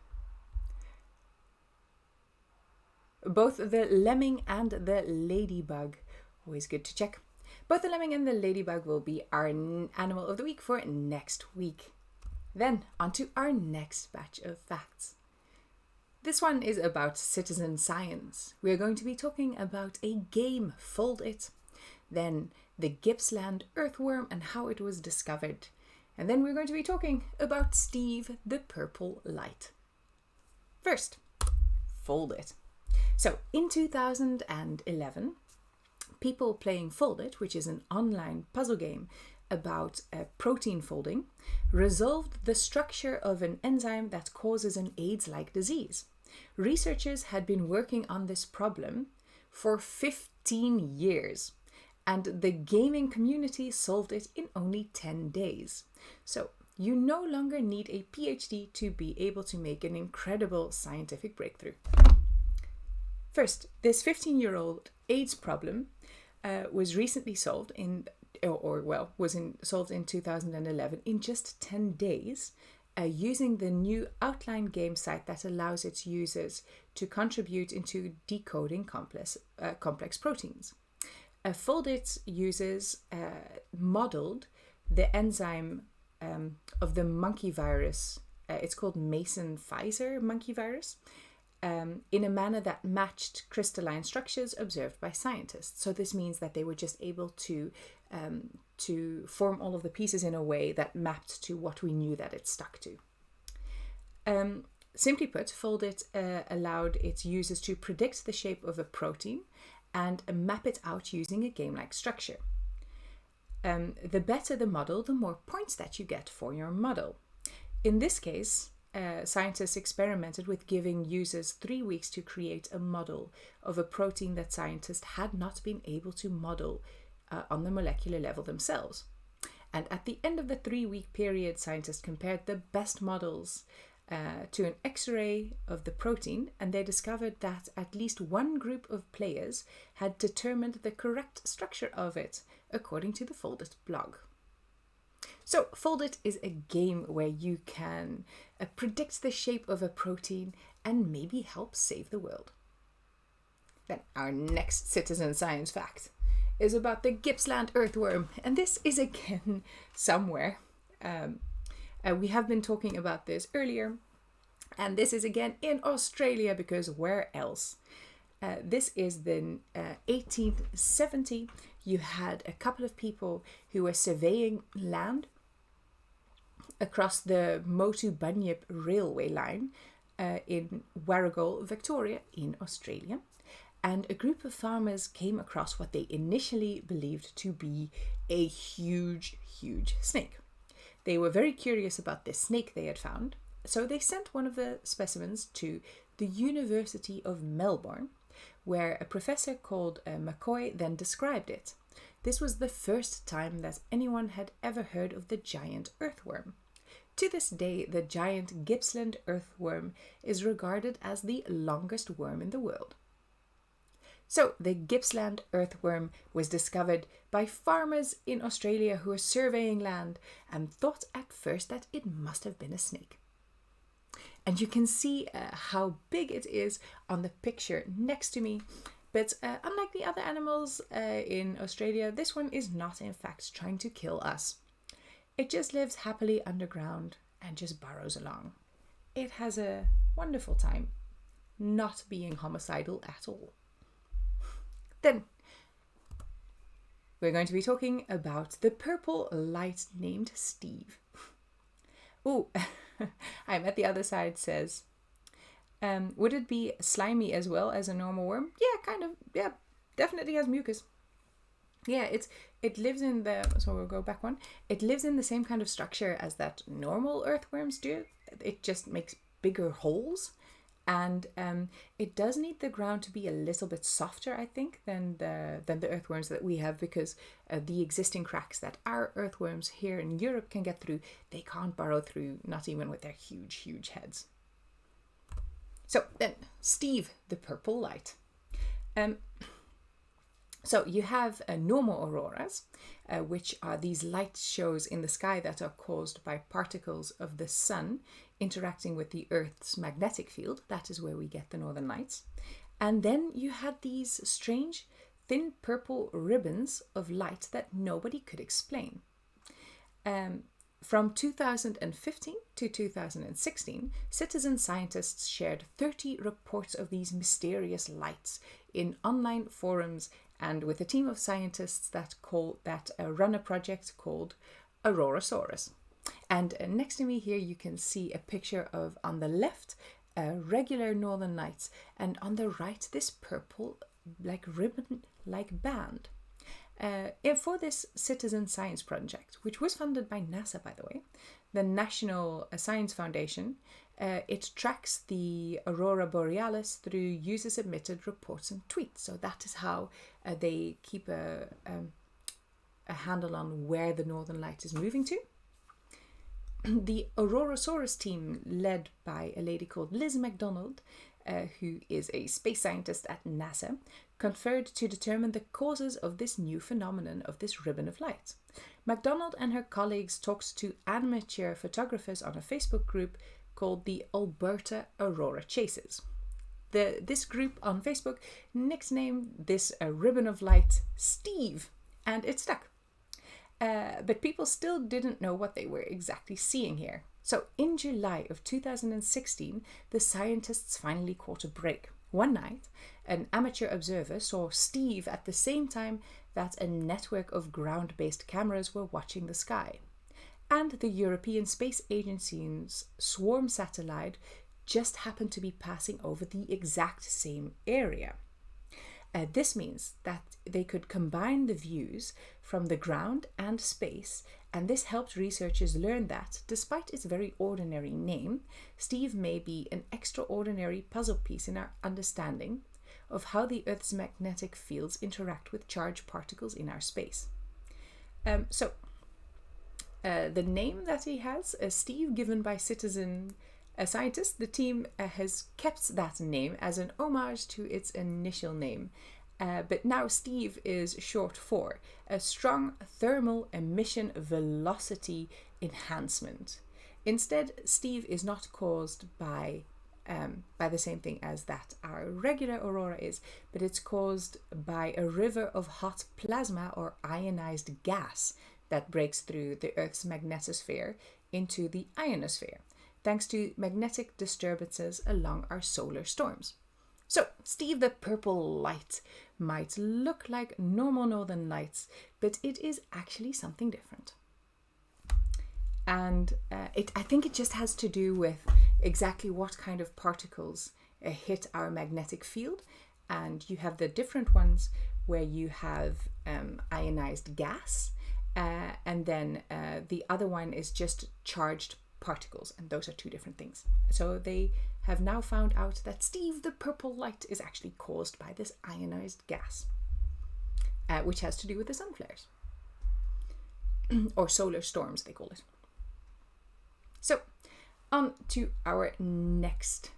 Both the lemming and the ladybug, always good to check. Both the lemming and the ladybug will be our animal of the week for next week. Then on to our next batch of facts. This one is about citizen science. We are going to be talking about a game, Fold It. Then the Gippsland earthworm and how it was discovered. And then we're going to be talking about Steve the Purple Light. First, Fold It. So in 2011, people playing Fold It, which is an online puzzle game about protein folding, resolved the structure of an enzyme that causes an AIDS-like disease. Researchers had been working on this problem for 15 years, and the gaming community solved it in only 10 days. So you no longer need a PhD to be able to make an incredible scientific breakthrough. First, this 15-year-old AIDS problem was recently solved solved in 2011 in just 10 days using the new Outline game site that allows its users to contribute into decoding complex proteins. Fold It users modeled the enzyme of the monkey virus. It's called Mason-Pfizer monkey virus. In a manner that matched crystalline structures observed by scientists. So this means that they were just able to form all of the pieces in a way that mapped to what we knew that it stuck to. Simply put, Fold It allowed its users to predict the shape of a protein and map it out using a game-like structure. The better the model, the more points that you get for your model. In this case, scientists experimented with giving users 3 weeks to create a model of a protein that scientists had not been able to model on the molecular level themselves. And at the end of the 3-week period, scientists compared the best models to an X-ray of the protein, and they discovered that at least one group of players had determined the correct structure of it, according to the Fold It blog. So Fold It is a game where you can predict the shape of a protein and maybe help save the world. Then our next citizen science fact is about the Gippsland earthworm, and this is again somewhere. We have been talking about this earlier, and this is again in Australia, because where else? This is the 1870. You had a couple of people who were surveying land across the Motu Bunyip railway line in Warragul, Victoria in Australia. And a group of farmers came across what they initially believed to be a huge, huge snake. They were very curious about this snake they had found, so they sent one of the specimens to the University of Melbourne, where a professor called McCoy then described it. This was the first time that anyone had ever heard of the giant earthworm. To this day, the giant Gippsland earthworm is regarded as the longest worm in the world. So the Gippsland earthworm was discovered by farmers in Australia who were surveying land and thought at first that it must have been a snake. And you can see how big it is on the picture next to me. But unlike the other animals in Australia, this one is not in fact trying to kill us. It just lives happily underground and just burrows along. It has a wonderful time, not being homicidal at all. Then we're going to be talking about the purple light named Steve. Ooh, I'm at the other side says, would it be slimy as well as a normal worm? Yeah, kind of. Yeah, definitely has mucus. Yeah, it lives in the, so we'll go back one. It lives in the same kind of structure as that normal earthworms do. It just makes bigger holes. And it does need the ground to be a little bit softer, I think, than the earthworms that we have, because the existing cracks that our earthworms here in Europe can get through, they can't burrow through, not even with their huge, huge heads. So then, Steve, the purple light. So you have normal auroras, which are these light shows in the sky that are caused by particles of the sun interacting with the Earth's magnetic field. That is where we get the northern lights. And then you had these strange thin purple ribbons of light that nobody could explain. From 2015 to 2016, citizen scientists shared 30 reports of these mysterious lights in online forums and with a team of scientists that run a project called Aurorasaurus. And next to me here you can see a picture of, on the left, regular northern lights, and on the right this purple like ribbon-like band. For this citizen science project, which was funded by NASA, by the way, the National Science Foundation, it tracks the aurora borealis through user-submitted reports and tweets. So that is how they keep a handle on where the northern light is moving to. The Aurorasaurus team, led by a lady called Liz McDonald, who is a space scientist at NASA, conferred to determine the causes of this new phenomenon of this ribbon of light. McDonald and her colleagues talked to amateur photographers on a Facebook group called the Alberta Aurora Chasers. This group on Facebook nicknamed this ribbon of light Steve, and it stuck. But people still didn't know what they were exactly seeing here. So in July of 2016, the scientists finally caught a break. One night, an amateur observer saw Steve at the same time that a network of ground-based cameras were watching the sky. And the European Space Agency's Swarm satellite just happened to be passing over the exact same area. This means that they could combine the views from the ground and space, and this helped researchers learn that, despite its very ordinary name, Steve may be an extraordinary puzzle piece in our understanding of how the Earth's magnetic fields interact with charged particles in our space. The name that he has, Steve, given by citizen scientists, the team has kept that name as an homage to its initial name. But now Steve is short for a strong thermal emission velocity enhancement. Instead, Steve is not caused by the same thing as that our regular aurora is, but it's caused by a river of hot plasma or ionized gas that breaks through the Earth's magnetosphere into the ionosphere, thanks to magnetic disturbances along our solar storms. So, Steve the purple light might look like normal northern lights, but it is actually something different. And I think it just has to do with exactly what kind of particles hit our magnetic field. And you have the different ones where you have ionized gas, and then the other one is just charged particles, and those are two different things. So they have now found out that Steve the purple light is actually caused by this ionized gas, which has to do with the sun flares, or solar storms they call it. So on to our next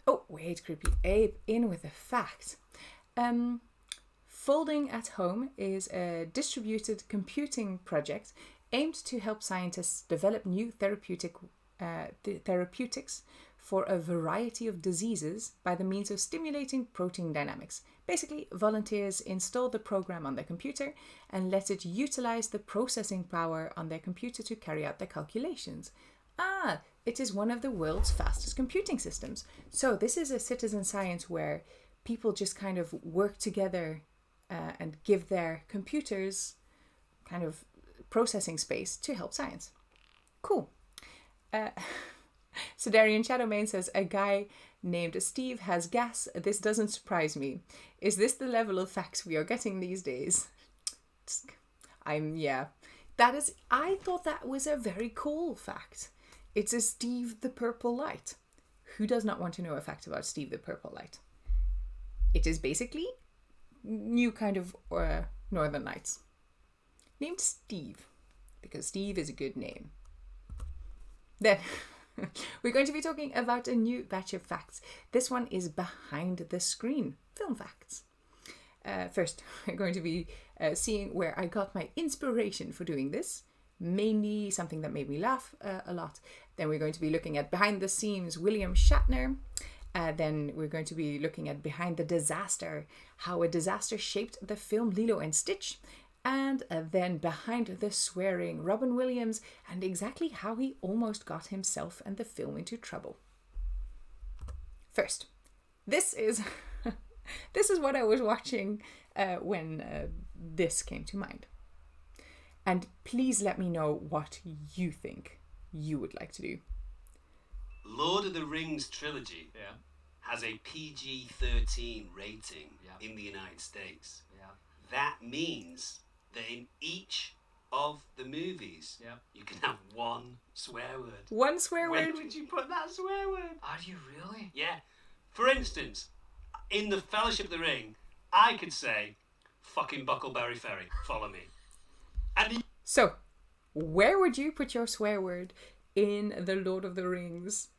Oh, wait, creepy Abe, in with a fact. Folding at Home is a distributed computing project aimed to help scientists develop new therapeutics for a variety of diseases by the means of stimulating protein dynamics. Basically, volunteers install the program on their computer and let it utilize the processing power on their computer to carry out their calculations. Ah, it is one of the world's fastest computing systems. So this is a citizen science where people just kind of work together and give their computers kind of processing space to help science. Cool. Sedarian Shadowmane says, a guy named Steve has gas. This doesn't surprise me. Is this the level of facts we are getting these days? That is, I thought that was a very cool fact. It's a Steve the Purple Light. Who does not want to know a fact about Steve the Purple Light? It is basically new kind of Northern Lights. Named Steve, because Steve is a good name. Then we're going to be talking about a new batch of facts. This one is behind the screen film facts. First, we're going to be seeing where I got my inspiration for doing this. Mainly something that made me laugh a lot. Then we're going to be looking at behind the scenes William Shatner. Then we're going to be looking at behind the disaster, how a disaster shaped the film Lilo and Stitch. And then behind the swearing, Robin Williams, and exactly how he almost got himself and the film into trouble. First, this is what I was watching when this came to mind. And please let me know what you think you would like to do. Lord of the Rings trilogy has a PG-13 rating in the United States. That means that in each of the movies, you can have one swear word. One swear Where word? would you put that swear word? Are you really? Yeah. For instance, in the Fellowship of the Ring, I could say, fucking Buckleberry Ferry, follow me. And So, where would you put your swear word in the Lord of the Rings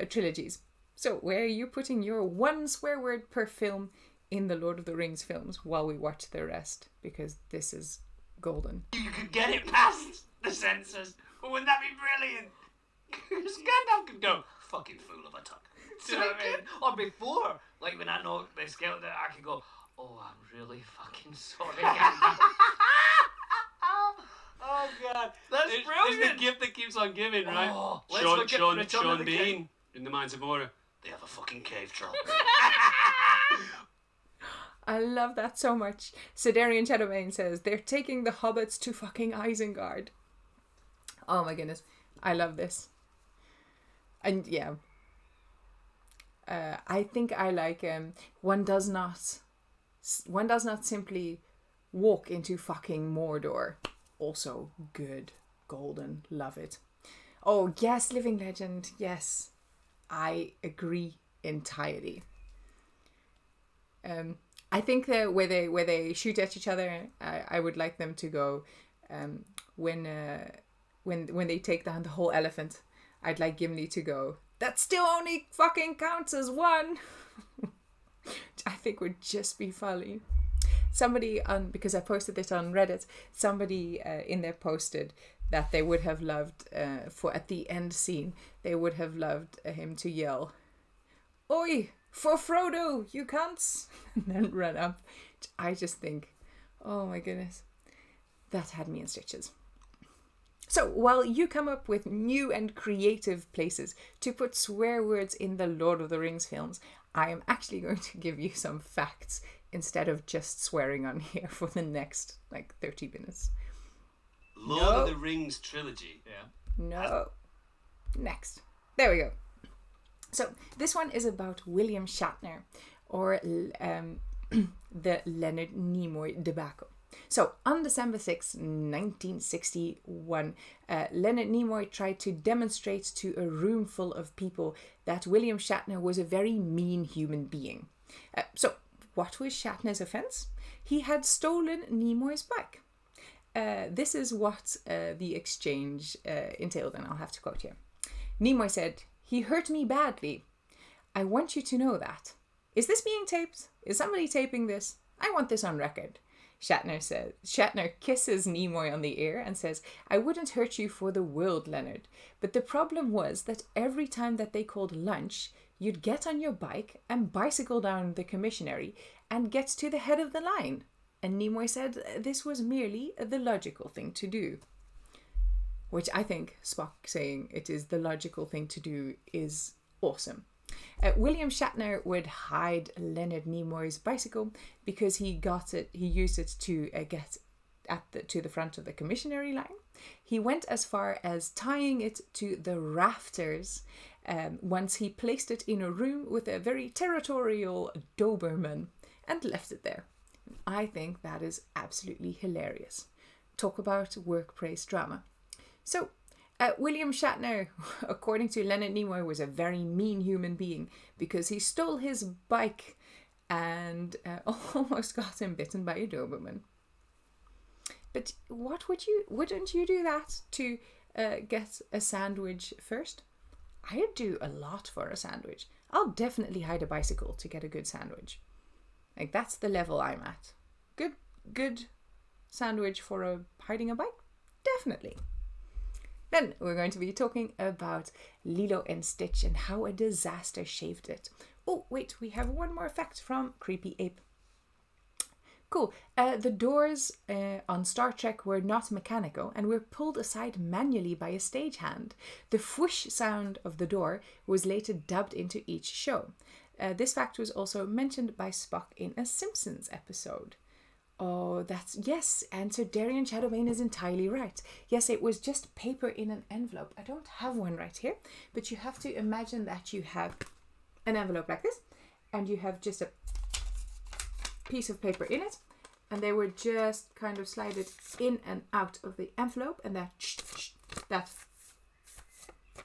trilogies? So, where are you putting your one swear word per film in the Lord of the Rings films while we watch the rest? Because this is golden. you could get it past the censors. But wouldn't that be brilliant? Gandalf could go, fucking fool of a tongue. Do you know what I mean? Or before, like when I know the skeleton, I could go, oh, I'm really fucking sorry. Oh God, That's There's brilliant. the gift that keeps on giving, right? Oh, let's look at Return of Sean the Bean King. in the Mines of Moria. They have a fucking cave troll. I love that so much. Sedarian Shadowmane says, they're taking the hobbits to fucking Isengard. Oh my goodness. I love this. And yeah. I think I like one does not simply walk into fucking Mordor. Also good. Golden. Love it. Oh yes, Living Legend. Yes. I agree entirely. I think that where they shoot at each other, I would like them to go when they take down the whole elephant. I'd like Gimli to go, that still only fucking counts as one. I think would just be funny. Somebody because I posted this on Reddit, somebody in there posted that they would have loved for at the end scene, they would have loved him to yell, "Oi! For Frodo, you cunts!" and then run up. I just think, oh my goodness, that had me in stitches. So while you come up with new and creative places to put swear words in the Lord of the Rings films, I am actually going to give you some facts instead of just swearing on here for the next 30 minutes. Lord of the Rings trilogy. No. Next. There we go. So this one is about William Shatner, or the Leonard Nimoy debacle. So on December 6, 1961, Leonard Nimoy tried to demonstrate to a room full of people that William Shatner was a very mean human being. So what was Shatner's offense? He had stolen Nimoy's bike. This is what the exchange entailed, and I'll have to quote here. Nimoy said, "He hurt me badly. I want you to know that. Is this being taped? Is somebody taping this? I want this on record. Shatner kisses Nimoy on the ear and says, I wouldn't hurt you for the world, Leonard. But the problem was that every time that they called lunch, you'd get on your bike and bicycle down the commissary and get to the head of the line. And Nimoy said this was merely the logical thing to do. Which I think Spock saying it is the logical thing to do is awesome. William Shatner would hide Leonard Nimoy's bicycle because he used it to get to the front of the commissary line. He went as far as tying it to the rafters once he placed it in a room with a very territorial Doberman and left it there. I think that is absolutely hilarious. Talk about work praise drama. So, William Shatner, according to Leonard Nimoy, was a very mean human being because he stole his bike and almost got him bitten by a Doberman. But wouldn't you do that to get a sandwich first? I'd do a lot for a sandwich. I'll definitely hide a bicycle to get a good sandwich. Like, that's the level I'm at. Good sandwich for hiding a bike? Definitely. Then we're going to be talking about Lilo and Stitch and how a disaster shaved it. Oh, wait, we have one more fact from Creepy Ape. Cool. The doors on Star Trek were not mechanical and were pulled aside manually by a stagehand. The whoosh sound of the door was later dubbed into each show. This fact was also mentioned by Spock in a Simpsons episode. Oh, yes, and Sir Darian Shadowbane is entirely right. Yes, it was just paper in an envelope. I don't have one right here, but you have to imagine that you have an envelope like this, and you have just a piece of paper in it, and they were just kind of slided in and out of the envelope, and that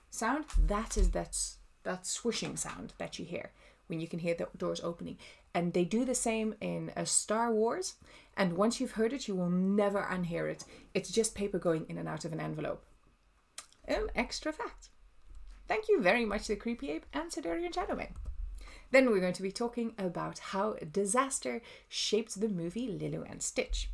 sound, that is that swooshing sound that you hear when you can hear the doors opening. And they do the same in Star Wars. And once you've heard it, you will never unhear it. It's just paper going in and out of an envelope. Extra fact. Thank you very much, the Creepy Ape and Siderian Shadowman. Then we're going to be talking about how disaster shaped the movie Lilo and Stitch.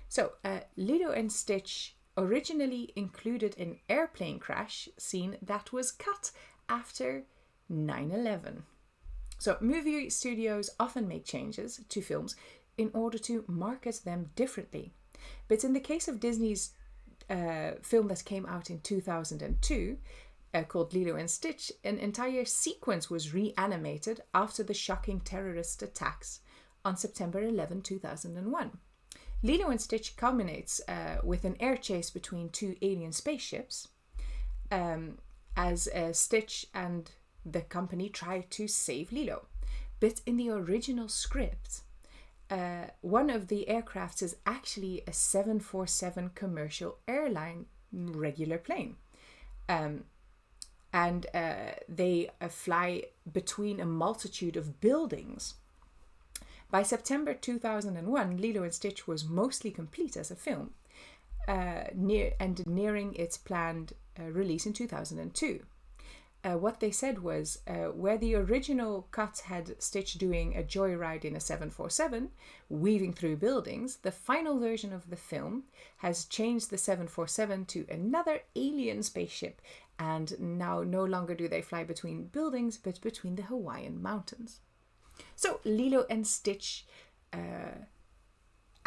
So, Lilo and Stitch originally included an airplane crash scene that was cut after 9/11. So movie studios often make changes to films in order to market them differently. But in the case of Disney's film that came out in 2002, called Lilo and Stitch, an entire sequence was reanimated after the shocking terrorist attacks on September 11, 2001. Lilo and Stitch culminates with an air chase between two alien spaceships as Stitch and the company tried to save Lilo. But in the original script, one of the aircrafts is actually a 747 commercial airline regular plane. And they fly between a multitude of buildings. By September 2001, Lilo and Stitch was mostly complete as a film, nearing its planned release in 2002. What they said was, where the original cut had Stitch doing a joyride in a 747, weaving through buildings, the final version of the film has changed the 747 to another alien spaceship, and now no longer do they fly between buildings, but between the Hawaiian mountains. So Lilo and Stitch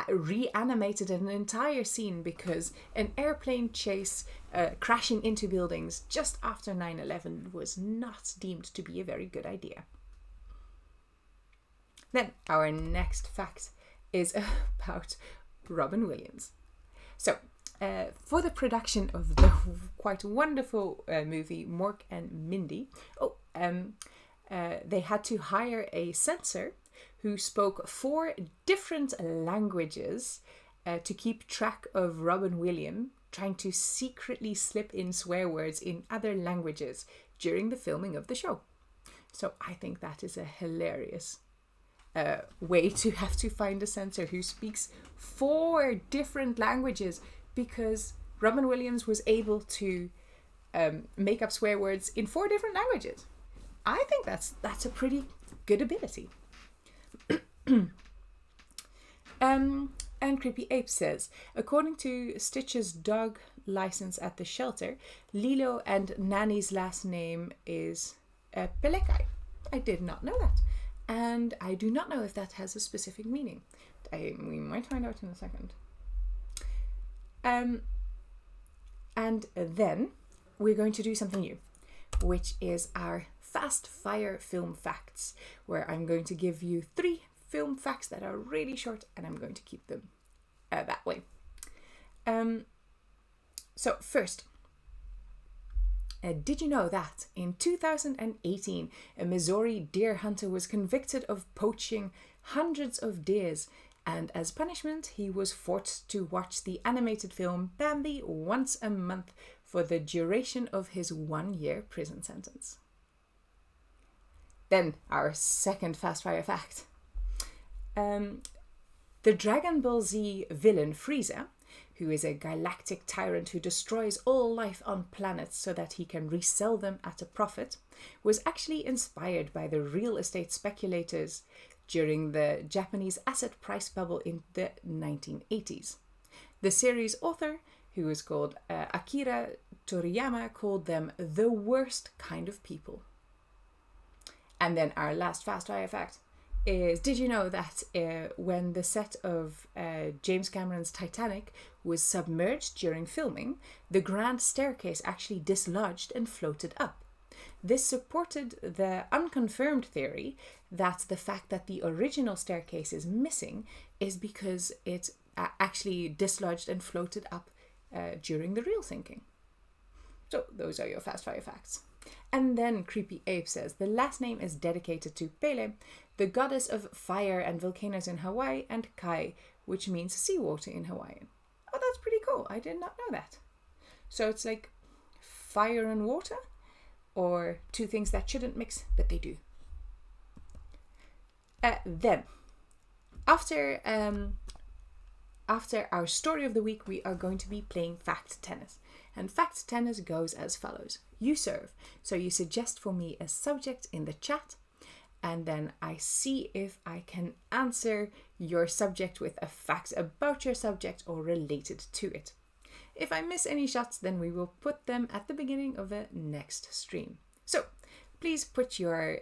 reanimated an entire scene because an airplane chase crashing into buildings just after 9/11 was not deemed to be a very good idea. Then our next fact is about Robin Williams. So for the production of the quite wonderful movie Mork and Mindy, they had to hire a censor who spoke 4 different languages to keep track of Robin Williams trying to secretly slip in swear words in other languages during the filming of the show. So I think that is a hilarious way to have to find a censor who speaks 4 different languages, because Robin Williams was able to make up swear words in 4 different languages. I think that's a pretty good ability. And Creepy Ape says, according to Stitch's dog license at the shelter, Lilo and Nanny's last name is Pelekai. I did not know that. And I do not know if that has a specific meaning. We might find out in a second. And then we're going to do something new, which is our fast fire film facts, where I'm going to give you 3 film facts that are really short, and I'm going to keep them that way. So first, did you know that in 2018 a Missouri deer hunter was convicted of poaching hundreds of deers, and as punishment he was forced to watch the animated film Bambi once a month for the duration of his 1-year prison sentence? Then our second fast fire fact. The Dragon Ball Z villain Frieza, who is a galactic tyrant who destroys all life on planets so that he can resell them at a profit, was actually inspired by the real estate speculators during the Japanese asset price bubble in the 1980s. The series author, who is called Akira Toriyama, called them the worst kind of people. And then our last fast fire fact is, did you know that when the set of James Cameron's Titanic was submerged during filming, the grand staircase actually dislodged and floated up? This supported the unconfirmed theory that the fact that the original staircase is missing is because it actually dislodged and floated up during the real sinking. So those are your fast fire facts. And then Creepy Ape says, the last name is dedicated to Pele, the goddess of fire and volcanoes in Hawaii, and Kai, which means seawater in Hawaiian. Oh, that's pretty cool. I did not know that. So it's like fire and water, or 2 things that shouldn't mix, but they do. Then, after our story of the week, we are going to be playing Fact Tennis. And Fact Tennis goes as follows. You serve. So you suggest for me a subject in the chat, and then I see if I can answer your subject with a fact about your subject or related to it. If I miss any shots, then we will put them at the beginning of the next stream. So please put your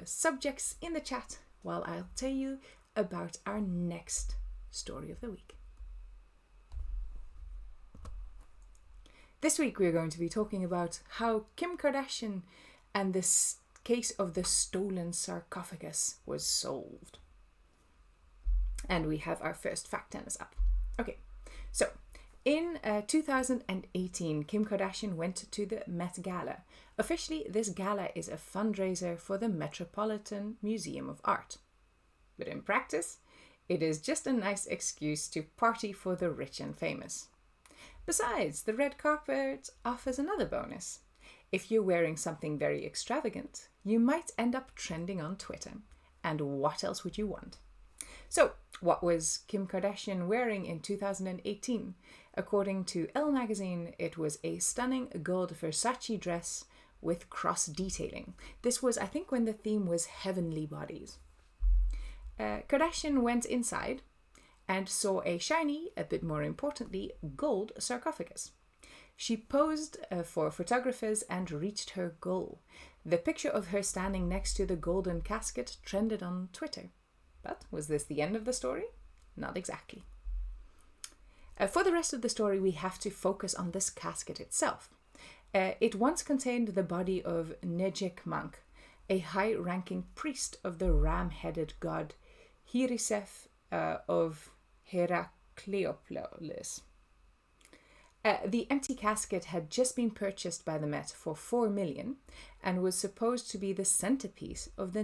subjects in the chat while I'll tell you about our next story of the week. This week we're going to be talking about how Kim Kardashian and this case of the stolen sarcophagus was solved. And we have our first fact tennis up. Okay, so in 2018, Kim Kardashian went to the Met Gala. Officially, this gala is a fundraiser for the Metropolitan Museum of Art. But in practice, it is just a nice excuse to party for the rich and famous. Besides, the red carpet offers another bonus. If you're wearing something very extravagant, you might end up trending on Twitter. And what else would you want? So, what was Kim Kardashian wearing in 2018? According to Elle magazine, it was a stunning gold Versace dress with cross detailing. This was, I think, when the theme was heavenly bodies. Kardashian went inside and saw a shiny, a bit more importantly, gold sarcophagus. She posed for photographers and reached her goal. The picture of her standing next to the golden casket trended on Twitter. But was this the end of the story? Not exactly. For the rest of the story, we have to focus on this casket itself. It once contained the body of Nejek Monk, a high-ranking priest of the ram-headed god Hirisef of Heracleopolis. The empty casket had just been purchased by the Met for $4 million and was supposed to be the centerpiece of the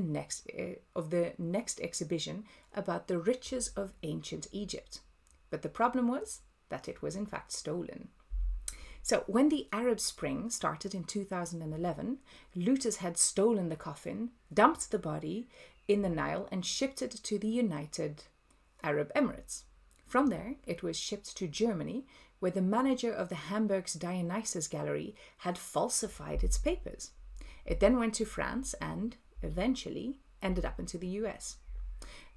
next exhibition about the riches of ancient Egypt. But the problem was that it was in fact stolen. So when the Arab Spring started in 2011, looters had stolen the coffin, dumped the body in the Nile and shipped it to the United Arab Emirates. From there, it was shipped to Germany, where the manager of the Hamburg's Dionysus Gallery had falsified its papers. It then went to France and eventually ended up into the US.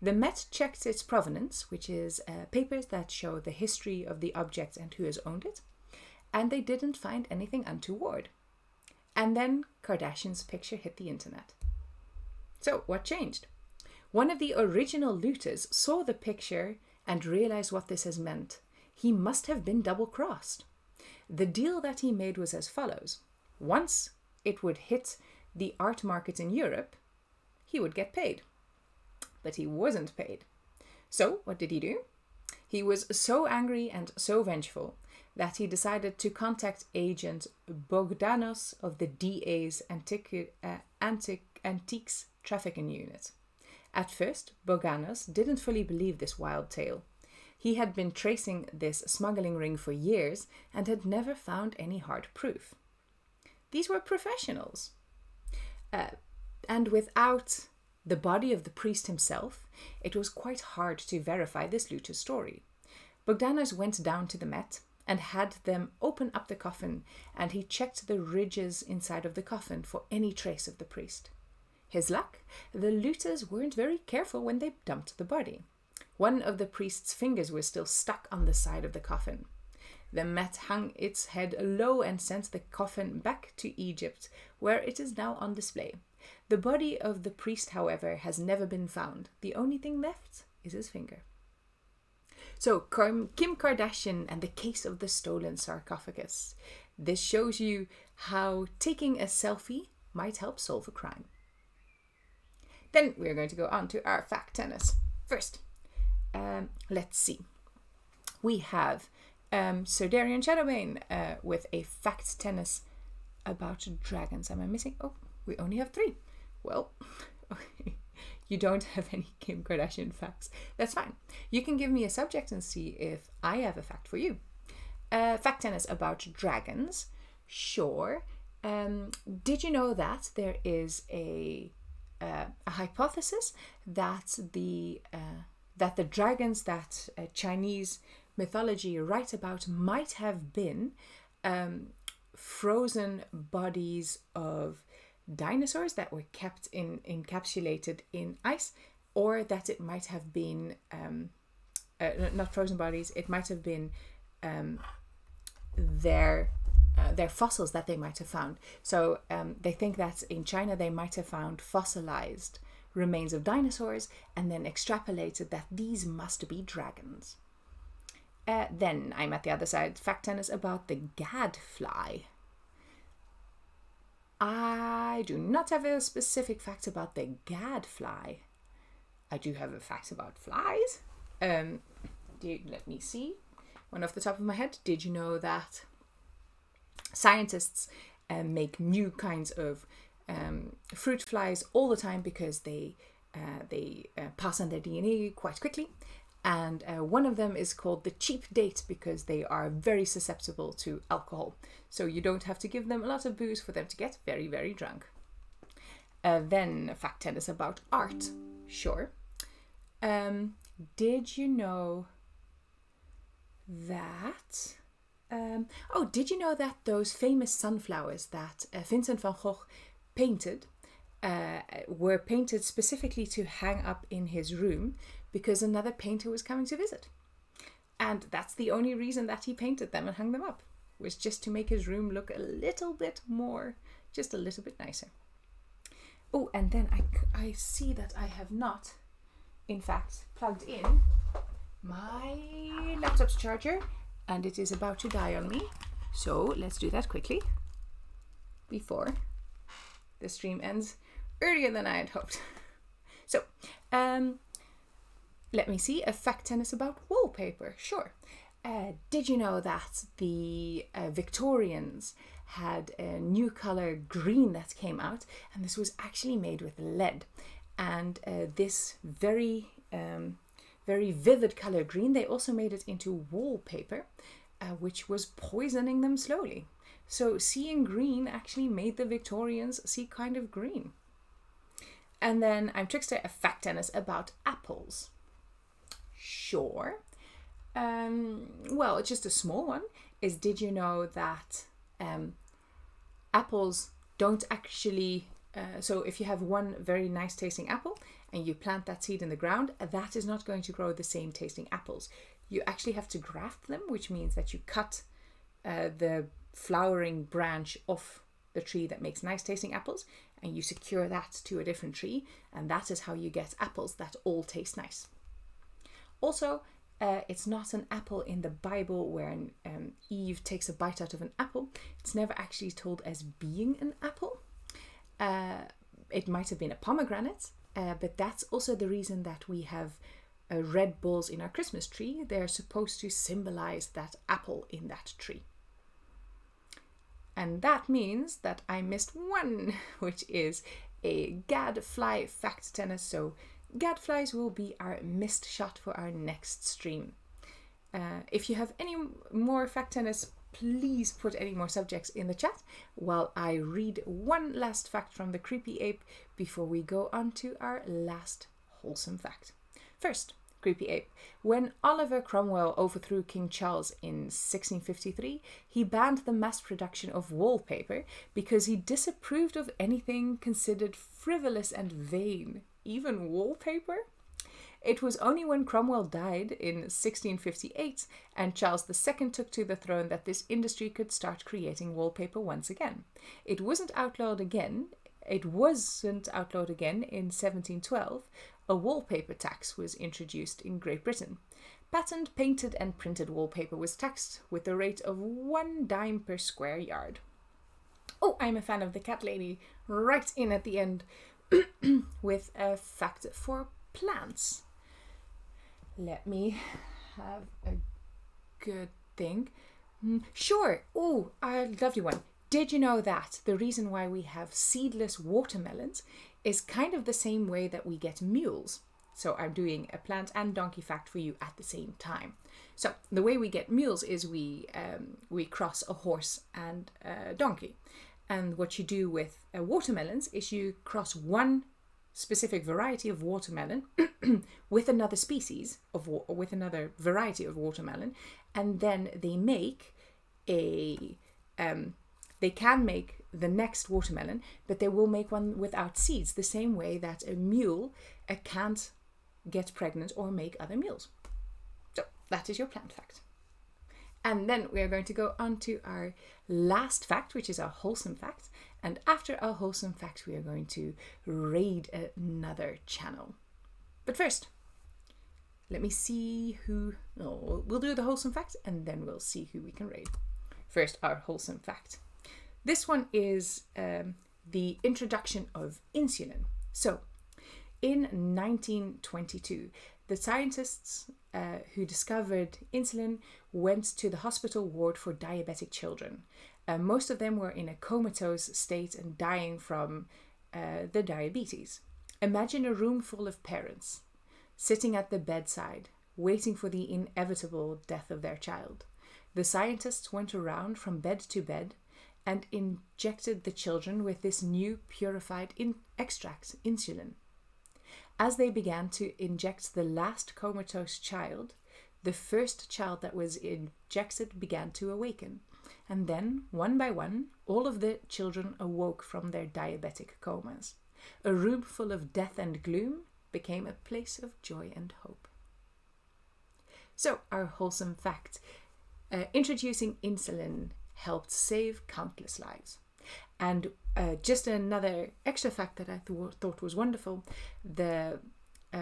The Met checked its provenance, which is papers that show the history of the object and who has owned it, and they didn't find anything untoward. And then Kardashian's picture hit the internet. So what changed? One of the original looters saw the picture and realized what this has meant. He must have been double-crossed. The deal that he made was as follows. Once it would hit the art market in Europe, he would get paid. But he wasn't paid. So what did he do? He was so angry and so vengeful that he decided to contact agent Bogdanos of the DA's Antiques Trafficking Unit. At first, Bogdanos didn't fully believe this wild tale. He had been tracing this smuggling ring for years and had never found any hard proof. These were professionals. And without the body of the priest himself, it was quite hard to verify this looter's story. Bogdanos went down to the Met and had them open up the coffin, and he checked the ridges inside of the coffin for any trace of the priest. His luck, the looters weren't very careful when they dumped the body. One of the priest's fingers was still stuck on the side of the coffin. The Met hung its head low and sent the coffin back to Egypt, where it is now on display. The body of the priest, however, has never been found. The only thing left is his finger. So, Kim Kardashian and the case of the stolen sarcophagus. This shows you how taking a selfie might help solve a crime. Then we're going to go on to our fact tennis. First, let's see. We have Sir Darian Shadowbane with a fact tennis about dragons. Am I missing? Oh, we only have 3. Well, you don't have any Kim Kardashian facts. That's fine. You can give me a subject and see if I have a fact for you. Fact tennis about dragons. Sure. Did you know that there is a hypothesis that the dragons that Chinese mythology write about might have been frozen bodies of dinosaurs that were kept encapsulated in ice, or that it might have been not frozen bodies, it might have been their fossils that they might have found. So they think that in China they might have found fossilized remains of dinosaurs and then extrapolated that these must be dragons. Then I'm at the other side. Fact tennis about the gadfly. I do not have a specific fact about the gadfly. I do have a fact about flies. Let me see. One off the top of my head. Did you know that scientists make new kinds of fruit flies all the time because they pass on their DNA quite quickly? And one of them is called the cheap date because they are very susceptible to alcohol. So you don't have to give them a lot of booze for them to get very, very drunk. Then fact tennis about art. Sure. Did you know that... did you know that those famous sunflowers that Vincent van Gogh painted were painted specifically to hang up in his room because another painter was coming to visit? And that's the only reason that he painted them and hung them up, was just to make his room look a little bit more, just a little bit nicer. Oh, and then I see that I have not, in fact, plugged in my laptop's charger, and it is about to die on me. So let's do that quickly before the stream ends earlier than I had hoped. So, let me see. A fact tennis about wallpaper. Sure. Did you know that the Victorians had a new color green that came out, and this was actually made with lead, and this very vivid color green, they also made it into wallpaper, which was poisoning them slowly. So seeing green actually made the Victorians see kind of green. And then I'm Trickster, a fact tennis about apples. Sure. Well, it's just a small one. Did you know that apples don't actually, so if you have one very nice tasting apple and you plant that seed in the ground, that is not going to grow the same tasting apples. You actually have to graft them, which means that you cut the flowering branch off the tree that makes nice tasting apples, and you secure that to a different tree, and that is how you get apples that all taste nice. Also, it's not an apple in the Bible where Eve takes a bite out of an apple. It's never actually told as being an apple. It might have been a pomegranate, but that's also the reason that we have red balls in our Christmas tree. They're supposed to symbolize that apple in that tree. And that means that I missed one, which is a gadfly fact tennis. So gadflies will be our missed shot for our next stream. If you have any more fact tennis, please put any more subjects in the chat while I read one last fact from the Creepy Ape before we go on to our last wholesome fact. First, Creepy Ape. When Oliver Cromwell overthrew King Charles in 1653, he banned the mass production of wallpaper because he disapproved of anything considered frivolous and vain, even wallpaper. It was only when Cromwell died in 1658 and Charles II took to the throne that this industry could start creating wallpaper once again. It wasn't outlawed again in 1712. A wallpaper tax was introduced in Great Britain. Patent, painted and printed wallpaper was taxed with a rate of 1 dime per square yard. Oh, I'm a fan of the cat lady right in at the end with a fact for plants. Let me have a good think. Sure. Oh, a lovely one. Did you know that the reason why we have seedless watermelons is kind of the same way that we get mules? So I'm doing a plant and donkey fact for you at the same time. So the way we get mules is we cross a horse and a donkey. And what you do with watermelons is you cross one specific variety of watermelon with another species of with another variety of watermelon, and then they make they can make the next watermelon, but they will make one without seeds, the same way that a mule can't get pregnant or make other mules. So that is your plant fact. And then we are going to go on to our last fact, which is our wholesome fact. And after our wholesome fact, we are going to raid another channel. But first, let me see who... Oh, we'll do the wholesome fact and then we'll see who we can raid. First, our wholesome fact. This one is the introduction of insulin. So, in 1922, the scientists who discovered insulin went to the hospital ward for diabetic children. Most of them were in a comatose state and dying from the diabetes. Imagine a room full of parents sitting at the bedside, waiting for the inevitable death of their child. The scientists went around from bed to bed and injected the children with this new purified extract, insulin. As they began to inject the last comatose child, the first child that was injected began to awaken. And then, one by one, all of the children awoke from their diabetic comas. A room full of death and gloom became a place of joy and hope. So, our wholesome fact. Introducing insulin helped save countless lives. And just another extra fact that I thought was wonderful, the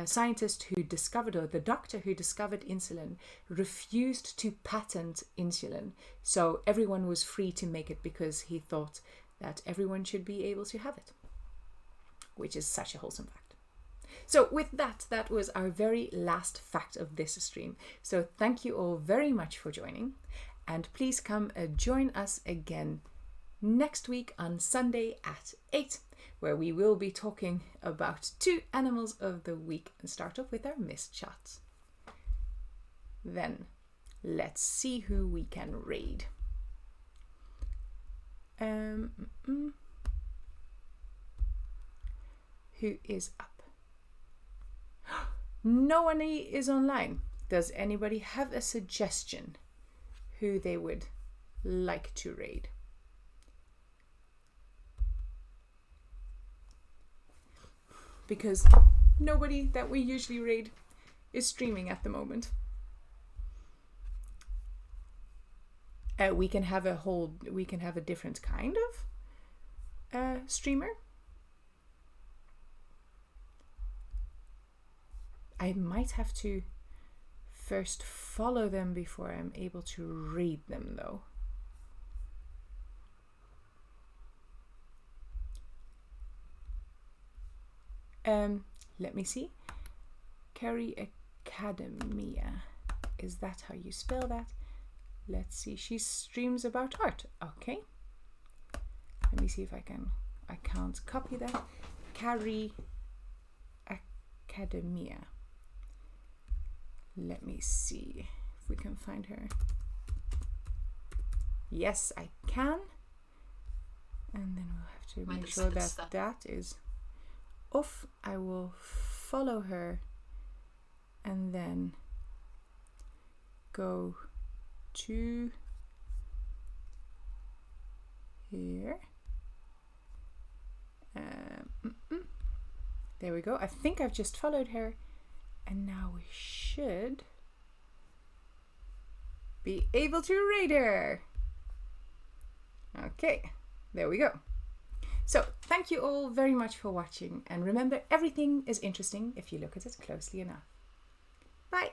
scientist who discovered, or the doctor who discovered insulin, refused to patent insulin. So everyone was free to make it because he thought that everyone should be able to have it, which is such a wholesome fact. So with that, that was our very last fact of this stream. So thank you all very much for joining, and please come join us again next week on Sunday at 8, where we will be talking about 2 animals of the week and start off with our missed shots. Then let's see who we can raid. Who is up? No one is online. Does anybody have a suggestion who they would like to raid? because nobody that we usually raid is streaming at the moment. We can have a different kind of streamer. I might have to first follow them before I'm able to read them, though. Let me see. Carrie Academia. Is that how you spell that? Let's see. She streams about art. Okay. Let me see if I can't copy that. Carrie Academia. Let me see if we can find her. Yes, I can. And then we'll have to make sure that that is off. I will follow her and then go to here. There we go. I think I've just followed her, and now we should be able to raid her. Okay, there we go. So thank you all very much for watching, and remember, everything is interesting if you look at it closely enough. Bye.